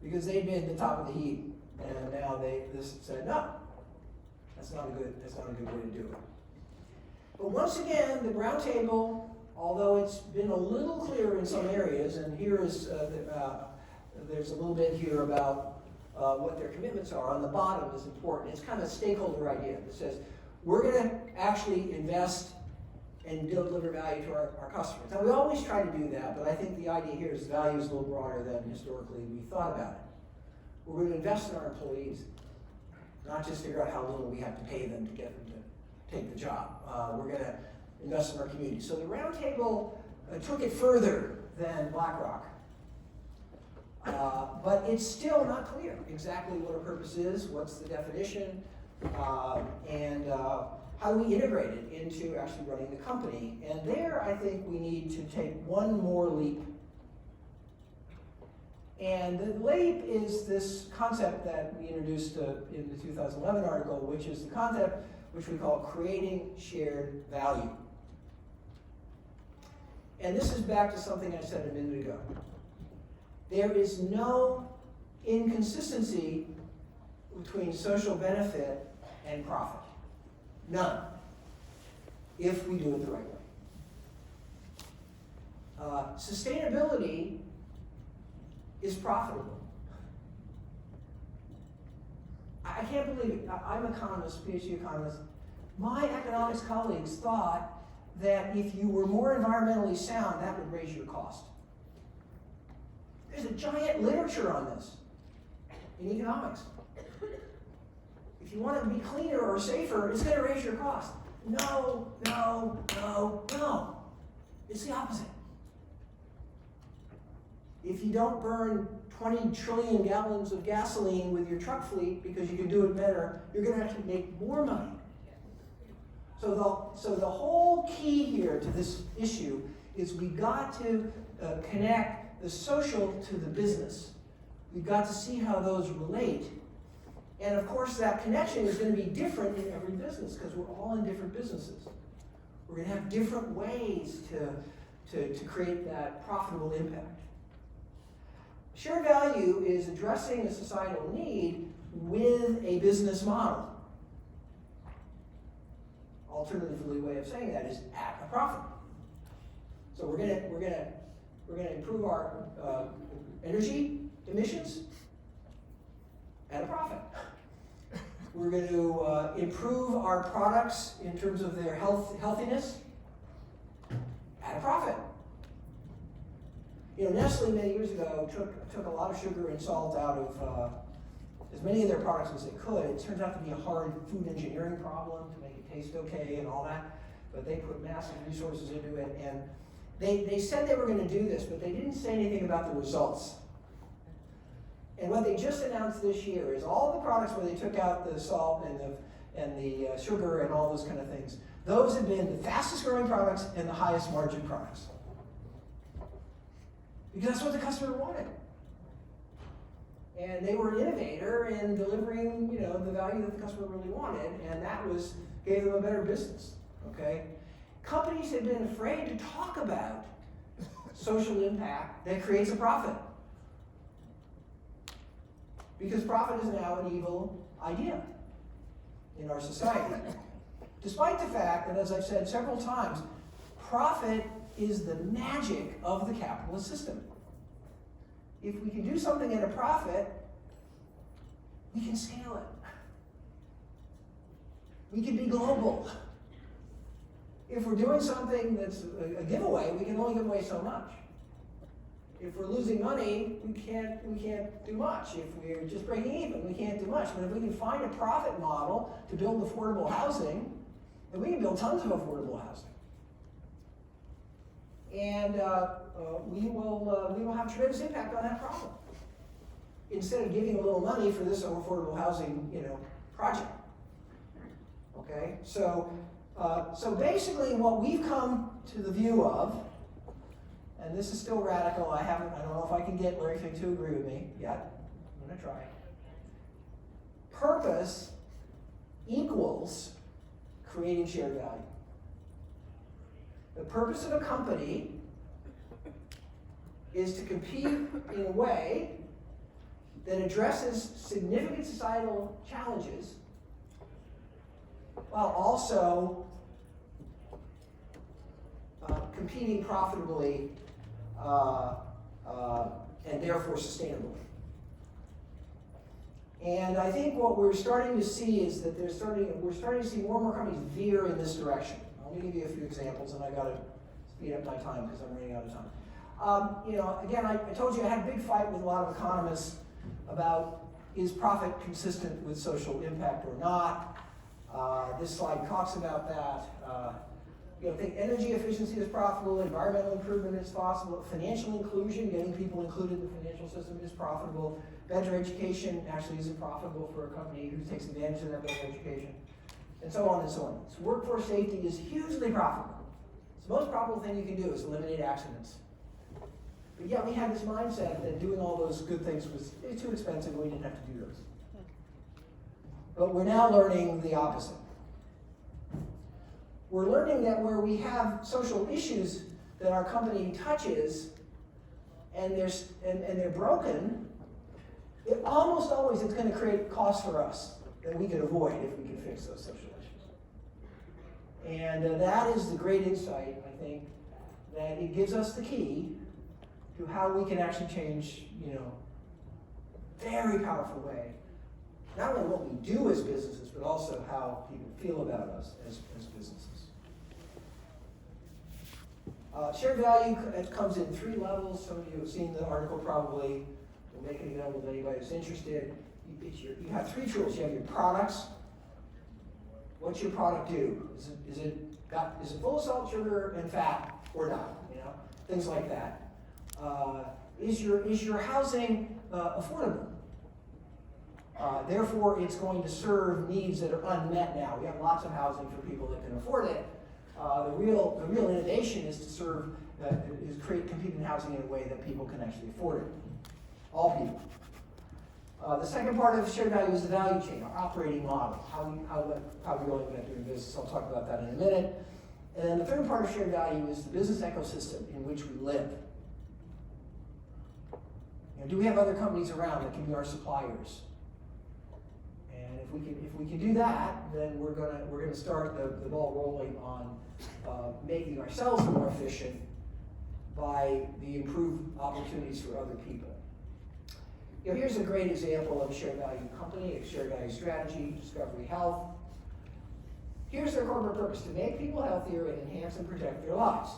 Because they'd been at the top of the heap, and now they said, no, that's not a good way to do it. But once again, the Roundtable, although it's been a little clearer in some areas, and here is there's a little bit here about what their commitments are. On the bottom is important. It's kind of a stakeholder idea that says we're going to actually invest and deliver value to our customers. Now we always try to do that, but I think the idea here is value is a little broader than historically we thought about it. We're going to invest in our employees, not just figure out how little we have to pay them to get them to take the job. We're going to invest in our community. So the Roundtable took it further than BlackRock. But it's still not clear exactly what a purpose is, what's the definition, and how do we integrate it into actually running the company. And there, I think we need to take one more leap. And the leap is this concept that we introduced in the 2011 article, which is the concept which we call creating shared value. And this is back to something I said a minute ago. There is no inconsistency between social benefit and profit. None. If we do it the right way. Sustainability is profitable. I can't believe it. I'm an economist, PhD economist. My economics colleagues thought that if you were more environmentally sound, that would raise your cost. There's a giant literature on this in economics. If you want to be cleaner or safer, it's going to raise your cost. No, no, no, no. It's the opposite. if you don't burn 20 trillion gallons of gasoline with your truck fleet because you can do it better, you're going to have to make more money. So the whole key here to this issue is we got to connect the social to the business. We've got to see how those relate. And of course that connection is going to be different in every business because we're all in different businesses. We're going to have different ways to create that profitable impact. Shared value is addressing a societal need with a business model. Alternatively, way of saying that is at a profit. So we're gonna improve our energy emissions at a profit. We're going to improve our products in terms of their healthiness at a profit. You know, Nestle many years ago took a lot of sugar and salt out of as many of their products as they could. It turns out to be a hard food engineering problem to make it taste okay and all that, but they put massive resources into it, and they said they were going to do this, but they didn't say anything about the results. And what they just announced this year is all the products where they took out the salt and the sugar and all those kind of things, those have been the fastest growing products and the highest margin products. Because that's what the customer wanted. And they were an innovator in delivering, you know, the value that the customer really wanted, and that gave them a better business, okay? Companies have been afraid to talk about social impact that creates a profit. Because profit is now an evil idea in our society. Despite the fact that, as I've said several times, profit is the magic of the capitalist system. If we can do something at a profit, we can scale it. We can be global. If we're doing something that's a giveaway, we can only give away so much. If we're losing money, we can't do much. If we're just breaking even, we can't do much. But if we can find a profit model to build affordable housing, then we can build tons of affordable housing. And we will have tremendous impact on that problem. Instead of giving a little money for this affordable housing, project. Okay, so basically what we've come to the view of, and this is still radical, I don't know if I can get Larry Fink to agree with me yet. I'm gonna try. Purpose equals creating shared value. The purpose of a company is to compete in a way that addresses significant societal challenges while also competing profitably and therefore sustainably. And I think what we're starting to see is that we're starting to see more and more companies veer in this direction. Let me give you a few examples, and I got to speed up my time because I'm running out of time. Again, I told you I had a big fight with a lot of economists about is profit consistent with social impact or not. This slide talks about that. I think energy efficiency is profitable, environmental improvement is possible, financial inclusion, getting people included in the financial system is profitable, better education actually isn't profitable for a company who takes advantage of that better education, and so on and so on. So workforce safety is hugely profitable. It's the most profitable thing you can do is eliminate accidents. But yet we had this mindset that doing all those good things was too expensive and we didn't have to do those. But we're now learning the opposite. We're learning that where we have social issues that our company touches and they're broken, almost always it's going to create costs for us that we could avoid if we can fix those social issues. And that is the great insight, I think, that it gives us the key to how we can actually change, very powerful way, not only what we do as businesses, but also how people feel about us as businesses. Shared value comes in 3 levels. Some of you have seen the article probably. We'll make it available to anybody who's interested. You have 3 tools. You have your products. What's your product do? Is it full of salt, sugar, and fat, or not? Things like that. is your housing affordable? Therefore, it's going to serve needs that are unmet now. We have lots of housing for people that can afford it. The real innovation is to serve, is create competing housing in a way that people can actually afford it. All people. The second part of shared value is the value chain, our operating model, how we go about doing business. I'll talk about that in a minute. And then the third part of shared value is the business ecosystem in which we live. Do we have other companies around that can be our suppliers? And if we can do that, then we're gonna start the ball rolling on making ourselves more efficient by the improved opportunities for other people. Here's a great example of a shared value company, a shared value strategy, Discovery Health. Here's their corporate purpose: to make people healthier and enhance and protect their lives.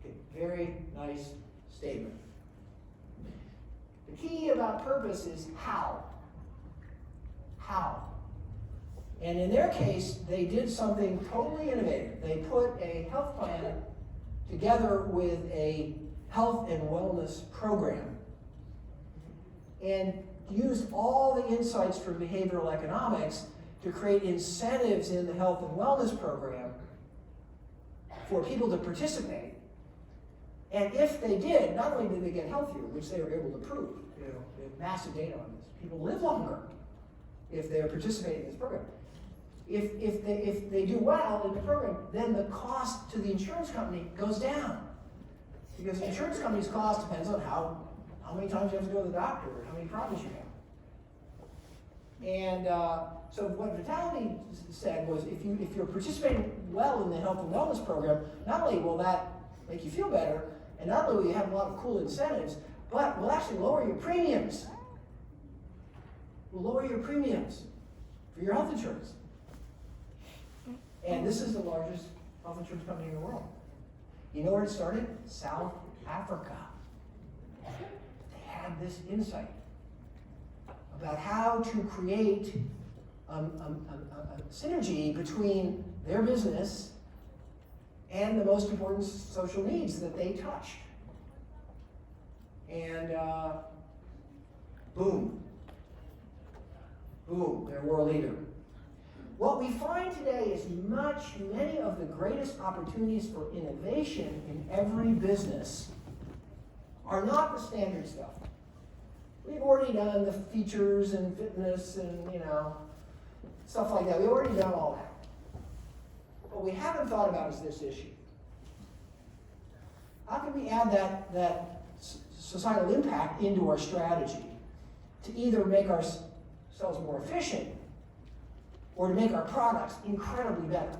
Okay, very nice statement. The key about purpose is how. How. And in their case, they did something totally innovative. They put a health plan together with a health and wellness program and used all the insights from behavioral economics to create incentives in the health and wellness program for people to participate. And if they did, not only did they get healthier, which they were able to prove, they have massive data on this, people live longer if they're participating in this program. If they do well in the program, then the cost to the insurance company goes down. Because the insurance company's cost depends on how many times you have to go to the doctor, or how many problems you have. And so what Vitality said was, if you're participating well in the health and wellness program, not only will that make you feel better, and not only will you have a lot of cool incentives, but we'll actually lower your premiums. We'll lower your premiums for your health insurance. And this is the largest health insurance company in the world. You know where it started? South Africa. They had this insight about how to create a synergy between their business and the most important social needs that they touched. And boom, they're a world leader. What we find today is many of the greatest opportunities for innovation in every business are not the standard stuff. We've already done the features and fitness and, stuff like that. We've already done all that. What we haven't thought about is this issue. How can we add that societal impact into our strategy to either make ourselves more efficient or to make our products incredibly better?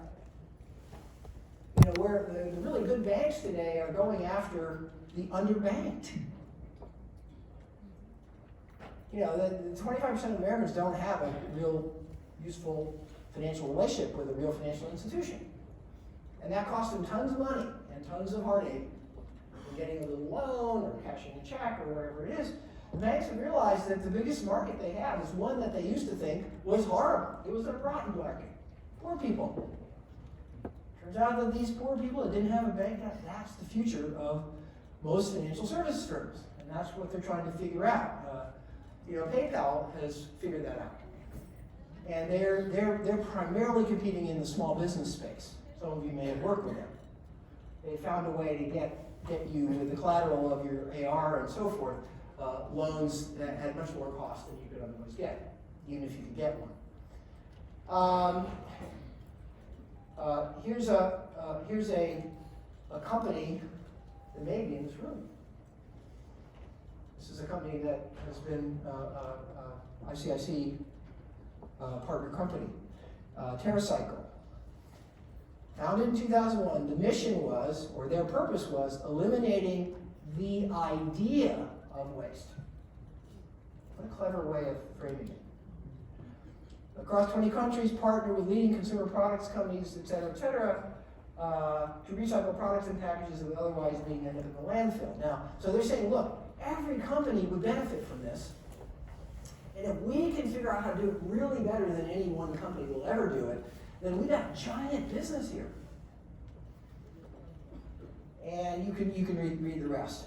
Where the really good banks today are going after the underbanked. The 25% of Americans don't have a real useful financial relationship with a real financial institution. And that costs them tons of money and tons of heartache in getting a little loan or cashing a check or whatever it is. The banks have realized that the biggest market they have is one that they used to think was horrible. It was a rotten market. Poor people. Turns out that these poor people that didn't have a bank, that's the future of most financial services firms. And that's what they're trying to figure out. PayPal has figured that out. And they're primarily competing in the small business space. Some of you may have worked with them. They found a way to get you with the collateral of your AR and so forth, loans that had much lower cost than you could otherwise get, even if you could get one. Here's a company that may be in this room. This is a company that has been ICIC partner company, TerraCycle. Founded in 2001, the mission was, or their purpose was, eliminating the idea of waste. What a clever way of framing it. Across 20 countries, partner with leading consumer products companies, et cetera, to recycle products and packages that would otherwise be ended up in the landfill. Now, so they're saying, look, every company would benefit from this. And if we can figure out how to do it really better than any one company will ever do it, then we've got a giant business here. And you can read the rest.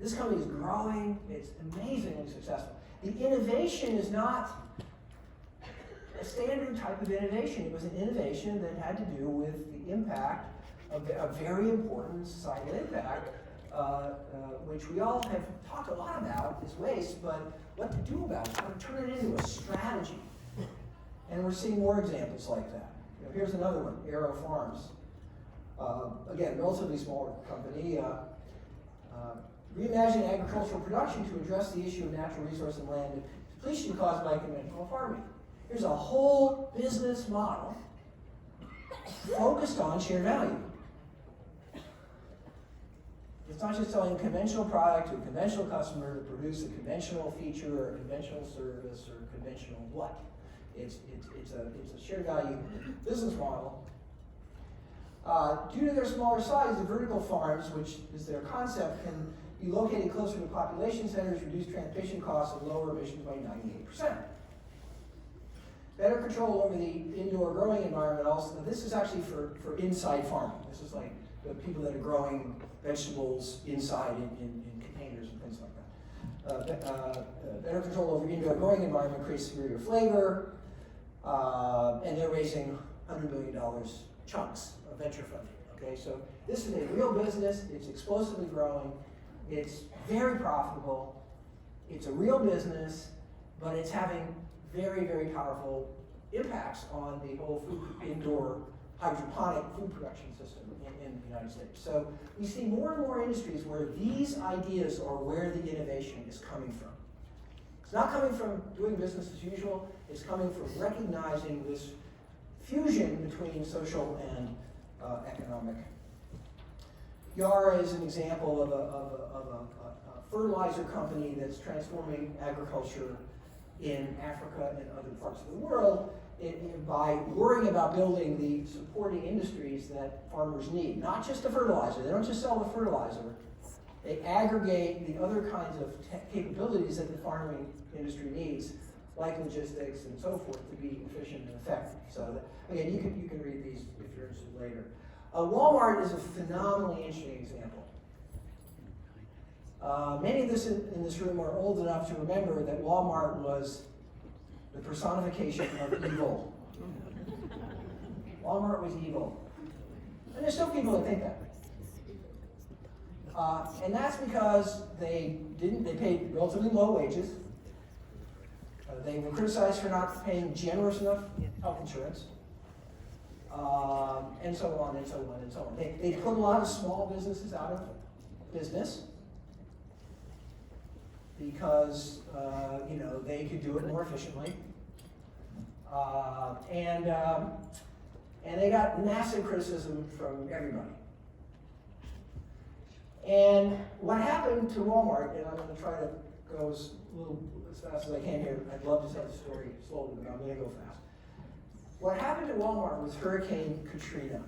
This company is growing, it's amazingly successful. The innovation is not a standard type of innovation. It was an innovation that had to do with the impact of a very important societal impact, which we all have talked a lot about, is waste, but what to do about it, how to turn it into a strategy. And we're seeing more examples like that. You know, here's another one, Aero Farms. Again, relatively small company. Reimagine agricultural production to address the issue of natural resource and land depletion caused by conventional farming. Here's a whole business model focused on shared value. It's not just selling a conventional product to a conventional customer to produce a conventional feature or a conventional service or a conventional what. It's a shared value business model. Due to their smaller size, the vertical farms, which is their concept, can be located closer to population centers, reduce transportation costs, and lower emissions by 98%. Better control over the indoor growing environment also. Now, this is actually for inside farming. This is like the people that are growing vegetables inside in containers and things like that. Better control over indoor growing environment creates superior flavor, and they're raising $100 million chunks of venture funding. Okay, so this is a real business. It's explosively growing. It's very profitable. It's a real business, but it's having very, very powerful impacts on the whole indoor hydroponic food production system in the United States. So we see more and more industries where these ideas are where the innovation is coming from. It's not coming from doing business as usual. It's coming from recognizing this fusion between social and economic. Yara is an example of a fertilizer company that's transforming agriculture in Africa and other parts of the world by worrying about building the supporting industries that farmers need. Not just the fertilizer. They don't just sell the fertilizer. They aggregate the other kinds of capabilities that the farming industry needs, like logistics and so forth, to be efficient and effective. So that, again, you can read these if you're interested later. Walmart is a phenomenally interesting example. Many of us in this room are old enough to remember that Walmart was the personification of evil. Walmart was evil. And there's still people that think that. And that's because they paid relatively low wages. They were criticized for not paying generous enough health insurance. And so on and so on and so on. They put a lot of small businesses out of business because they could do it more efficiently. And they got massive criticism from everybody. And what happened to Walmart, and I'm going to try to go as fast as I can here. I'd love to tell the story slowly, but I'm going to go fast. What happened to Walmart was Hurricane Katrina.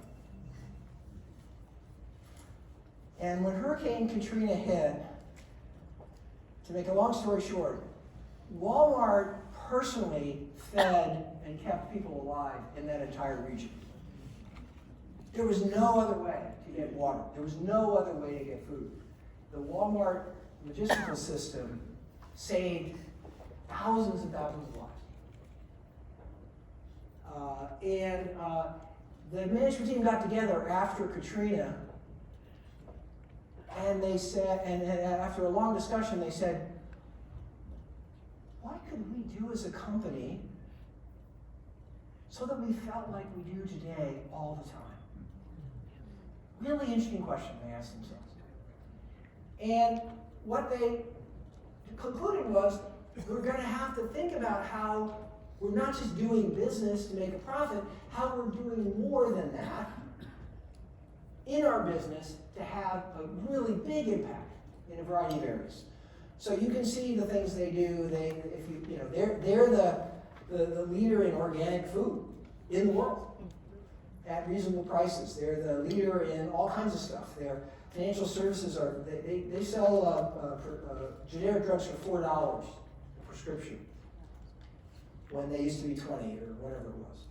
And when Hurricane Katrina hit, to make a long story short, Walmart personally fed and kept people alive in that entire region. There was no other way to get water. There was no other way to get food. The Walmart logistical system saved thousands and thousands of lives. The management team got together after Katrina, and they said, and after a long discussion, they said, what could we do as a company so that we felt like we do today all the time? Really interesting question they asked themselves. And what they concluded was, we're going to have to think about how we're not just doing business to make a profit, how we're doing more than that in our business to have a really big impact in a variety of areas. So you can see the things they do. They're the leader in organic food in the world at reasonable prices. They're the leader in all kinds of stuff. Their financial services they sell generic drugs for $4 a prescription when they used to be 20 or whatever it was.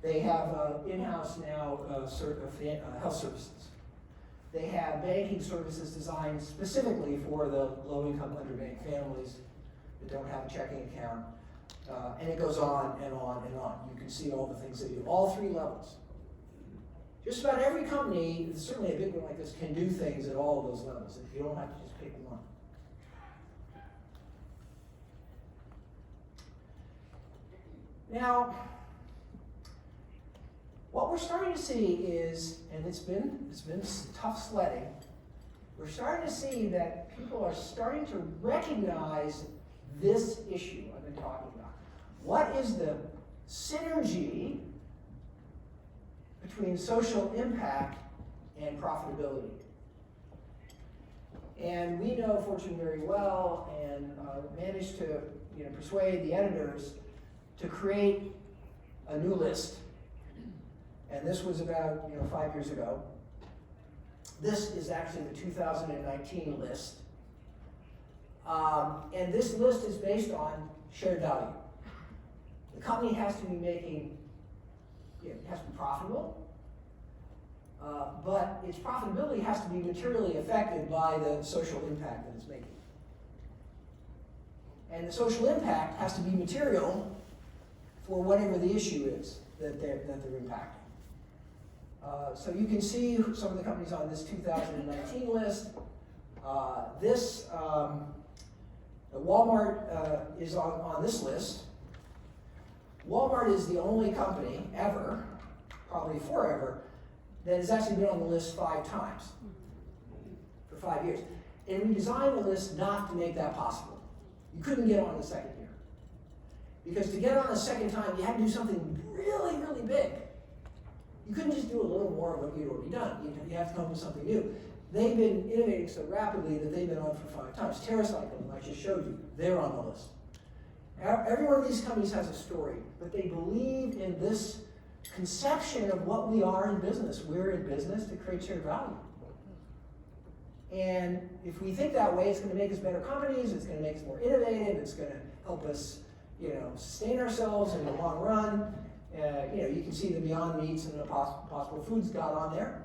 They have in-house now health services. They have banking services designed specifically for the low-income underbanked families that don't have a checking account. And it goes on and on and on. You can see all the things they do, all three levels. Just about every company, certainly a big one like this, can do things at all of those levels. You don't have to just pick one. Now, what we're starting to see is, and it's been tough sledding, we're starting to see that people are starting to recognize this issue I've been talking about. What is the synergy between social impact and profitability? And we know Fortune very well, and managed to persuade the editors to create a new list. And this was about 5 years ago. This is actually the 2019 list. And this list is based on shared value. The company has to be making, it has to be profitable, but its profitability has to be materially affected by the social impact that it's making. And the social impact has to be material for whatever the issue is that they're impacting. So you can see some of the companies on this 2019 list. Walmart is on this list. Walmart is the only company ever, probably forever, that has actually been on the list 5 times for 5 years. And we designed the list not to make that possible. You couldn't get on the second year. Because to get on the second time, you had to do something really, really big. You couldn't just do a little more of what you'd already done. You have to come up with something new. They've been innovating so rapidly that they've been on for 5 times. TerraCycle, I just showed you, they're on the list. Every one of these companies has a story, but they believe in this conception of what we are in business. We're in business to create shared value. And if we think that way, it's going to make us better companies, it's going to make us more innovative, it's going to help us sustain ourselves in the long run. You can see the Beyond Meats and the Impossible Foods got on there.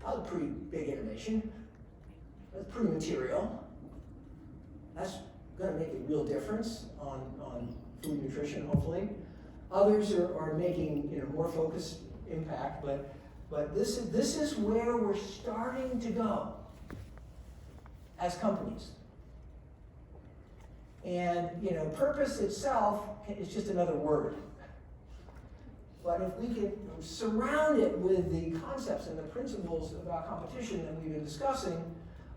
That was a pretty big innovation. That's pretty material. That's going to make a real difference on food nutrition, hopefully. Others are making more focused impact, but this is where we're starting to go as companies. And purpose itself is just another word. But if we can surround it with the concepts and the principles about competition that we've been discussing,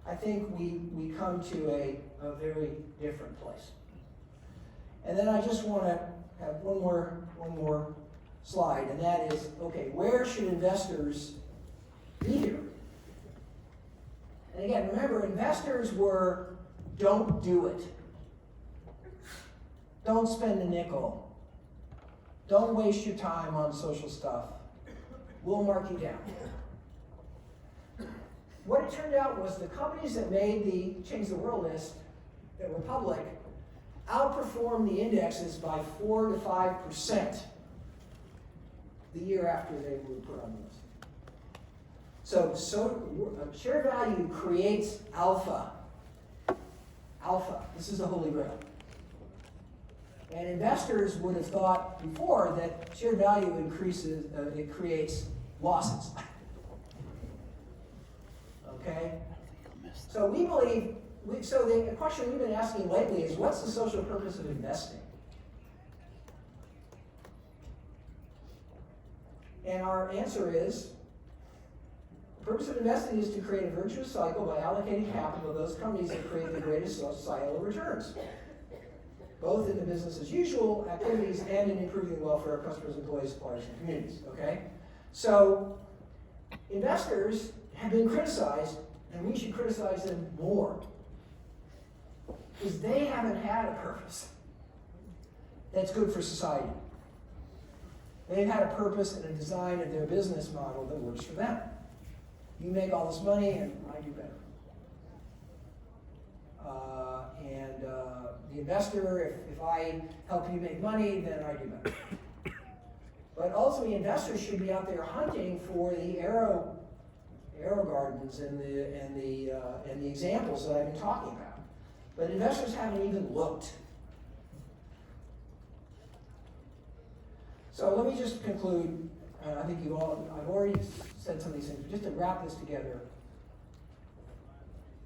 I think we come to a very different place. And then I just want to have one more slide, and that is, okay, where should investors be here? And again, remember, investors were, don't do it. Don't spend a nickel. Don't waste your time on social stuff. We'll mark you down. What it turned out was the companies that made the Change the World list that were public outperformed the indexes by 4 to 5% the year after they were put on the list. So share value creates alpha. Alpha. This is the Holy Grail. And investors would have thought before that shared value increases, it creates losses. Okay? So we believe, so the question we've been asking lately is, what's the social purpose of investing? And our answer is, the purpose of investing is to create a virtuous cycle by allocating capital to those companies that create the greatest societal returns, both in the business as usual activities and in improving the welfare of customers, employees, suppliers, and communities, okay? So, investors have been criticized, and we should criticize them more, because they haven't had a purpose that's good for society. They've had a purpose and a design of their business model that works for them. You make all this money, and I do better. The investor, if I help you make money, then I do better. But ultimately, investors should be out there hunting for the AeroGardens and the examples that I've been talking about. But investors haven't even looked. So let me just conclude. I think I've already said some of these things, but just to wrap this together.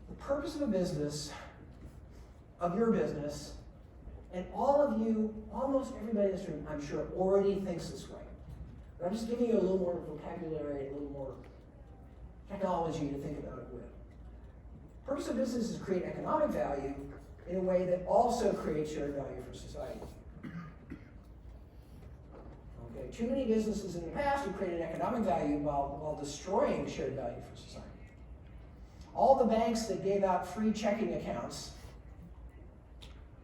The purpose of a business, of your business, and all of you, almost everybody in this room, I'm sure, already thinks this way. But I'm just giving you a little more vocabulary, a little more technology to think about it with. Purpose of business is to create economic value in a way that also creates shared value for society. Okay, too many businesses in the past have created economic value while destroying shared value for society. All the banks that gave out free checking accounts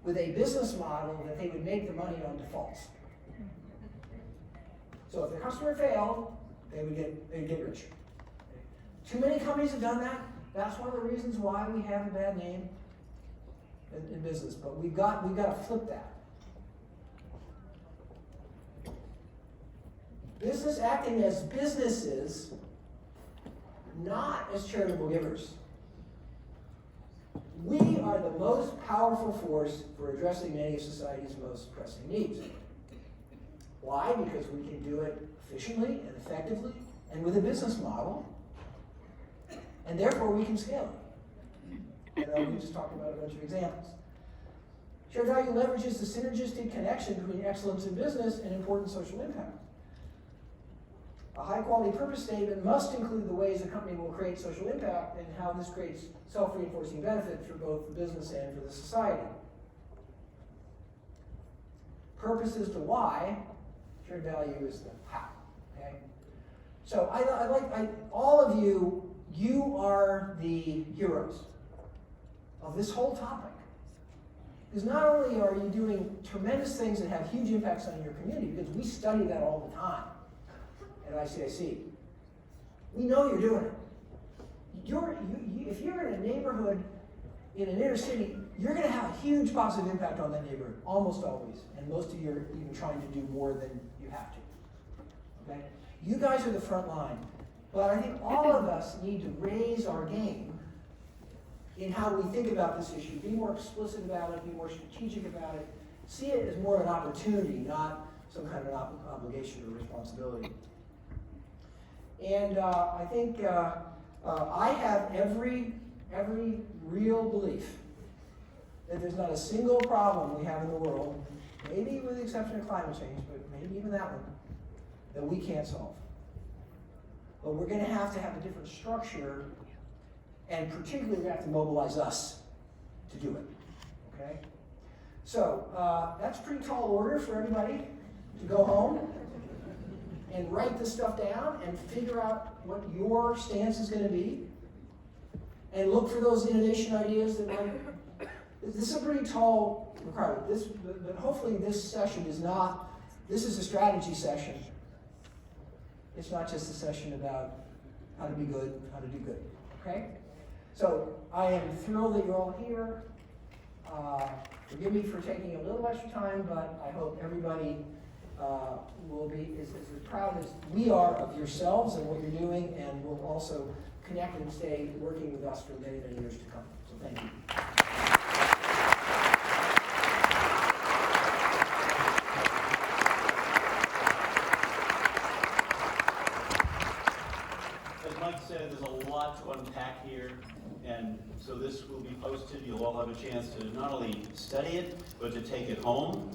with a business model that they would make the money on defaults. So if the customer failed, they'd get rich. Too many companies have done that. That's one of the reasons why we have a bad name in business. But we've got to flip that. Business acting as businesses, not as charitable givers. We are the most powerful force for addressing many of society's most pressing needs. Why? Because we can do it efficiently and effectively and with a business model, and therefore we can scale it. We just talked about a bunch of examples. Shared value leverages the synergistic connection between excellence in business and important social impact. A high-quality purpose statement must include the ways a company will create social impact and how this creates self-reinforcing benefit for both the business and for the society. Purpose is the why, shared value is the how. Okay? So all of you, you are the heroes of this whole topic. Because not only are you doing tremendous things that have huge impacts on your community, because we study that all the time at ICIC. We know you're doing it. If you're in a neighborhood in an inner city, you're going to have a huge positive impact on that neighborhood, almost always. And most of you are even trying to do more than you have to. Okay? You guys are the front line. But I think all of us need to raise our game in how we think about this issue. Be more explicit about it, be more strategic about it. See it as more of an opportunity, not some kind of obligation or responsibility. And I think I have every real belief that there's not a single problem we have in the world, maybe with the exception of climate change, but maybe even that one, that we can't solve. But we're going to have a different structure, and particularly we're going to have to mobilize us to do it. Okay? So that's pretty tall order for everybody to go home and write this stuff down and figure out what your stance is going to be and look for those innovation ideas that might. This is a pretty tall requirement. But hopefully this session is not, this is a strategy session. It's not just a session about how to be good, how to do good. Okay? So I am thrilled that you're all here. Forgive me for taking a little extra time, but I hope everybody will be as proud as we are of yourselves and what you're doing, and will also connect and stay working with us for many, many years to come. So thank you. As Mike said, there's a lot to unpack here, and so this will be posted. You'll all have a chance to not only study it, but to take it home,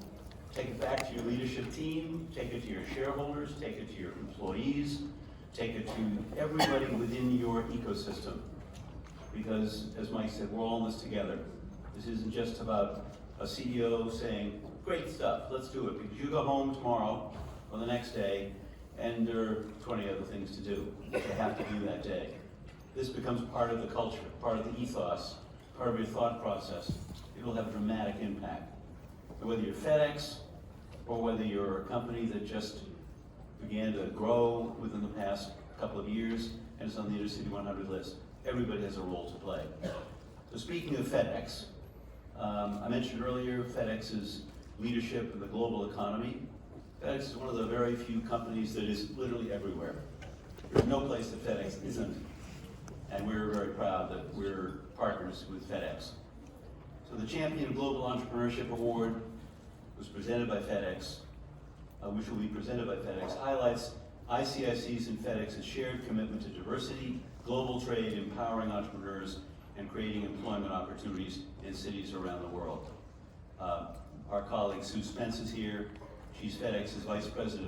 take it back to your leadership team, take it to your shareholders, take it to your employees, take it to everybody within your ecosystem. Because, as Mike said, we're all in this together. This isn't just about a CEO saying, great stuff, let's do it. Because you go home tomorrow or the next day, and there are 20 other things to do that you have to do that day. This becomes part of the culture, part of the ethos, part of your thought process. It will have a dramatic impact. And whether you're FedEx, or whether you're a company that just began to grow within the past couple of years and is on the Intercity 100 list, everybody has a role to play. So speaking of FedEx, I mentioned earlier FedEx's leadership in the global economy. FedEx is one of the very few companies that is literally everywhere. There's no place that FedEx isn't. and we're very proud that we're partners with FedEx. So the Champion of Global Entrepreneurship Award was presented by FedEx, which will be presented by FedEx, highlights ICIC's and FedEx's shared commitment to diversity, global trade, empowering entrepreneurs, and creating employment opportunities in cities around the world. Our colleague Sue Spence is here. She's FedEx's Vice President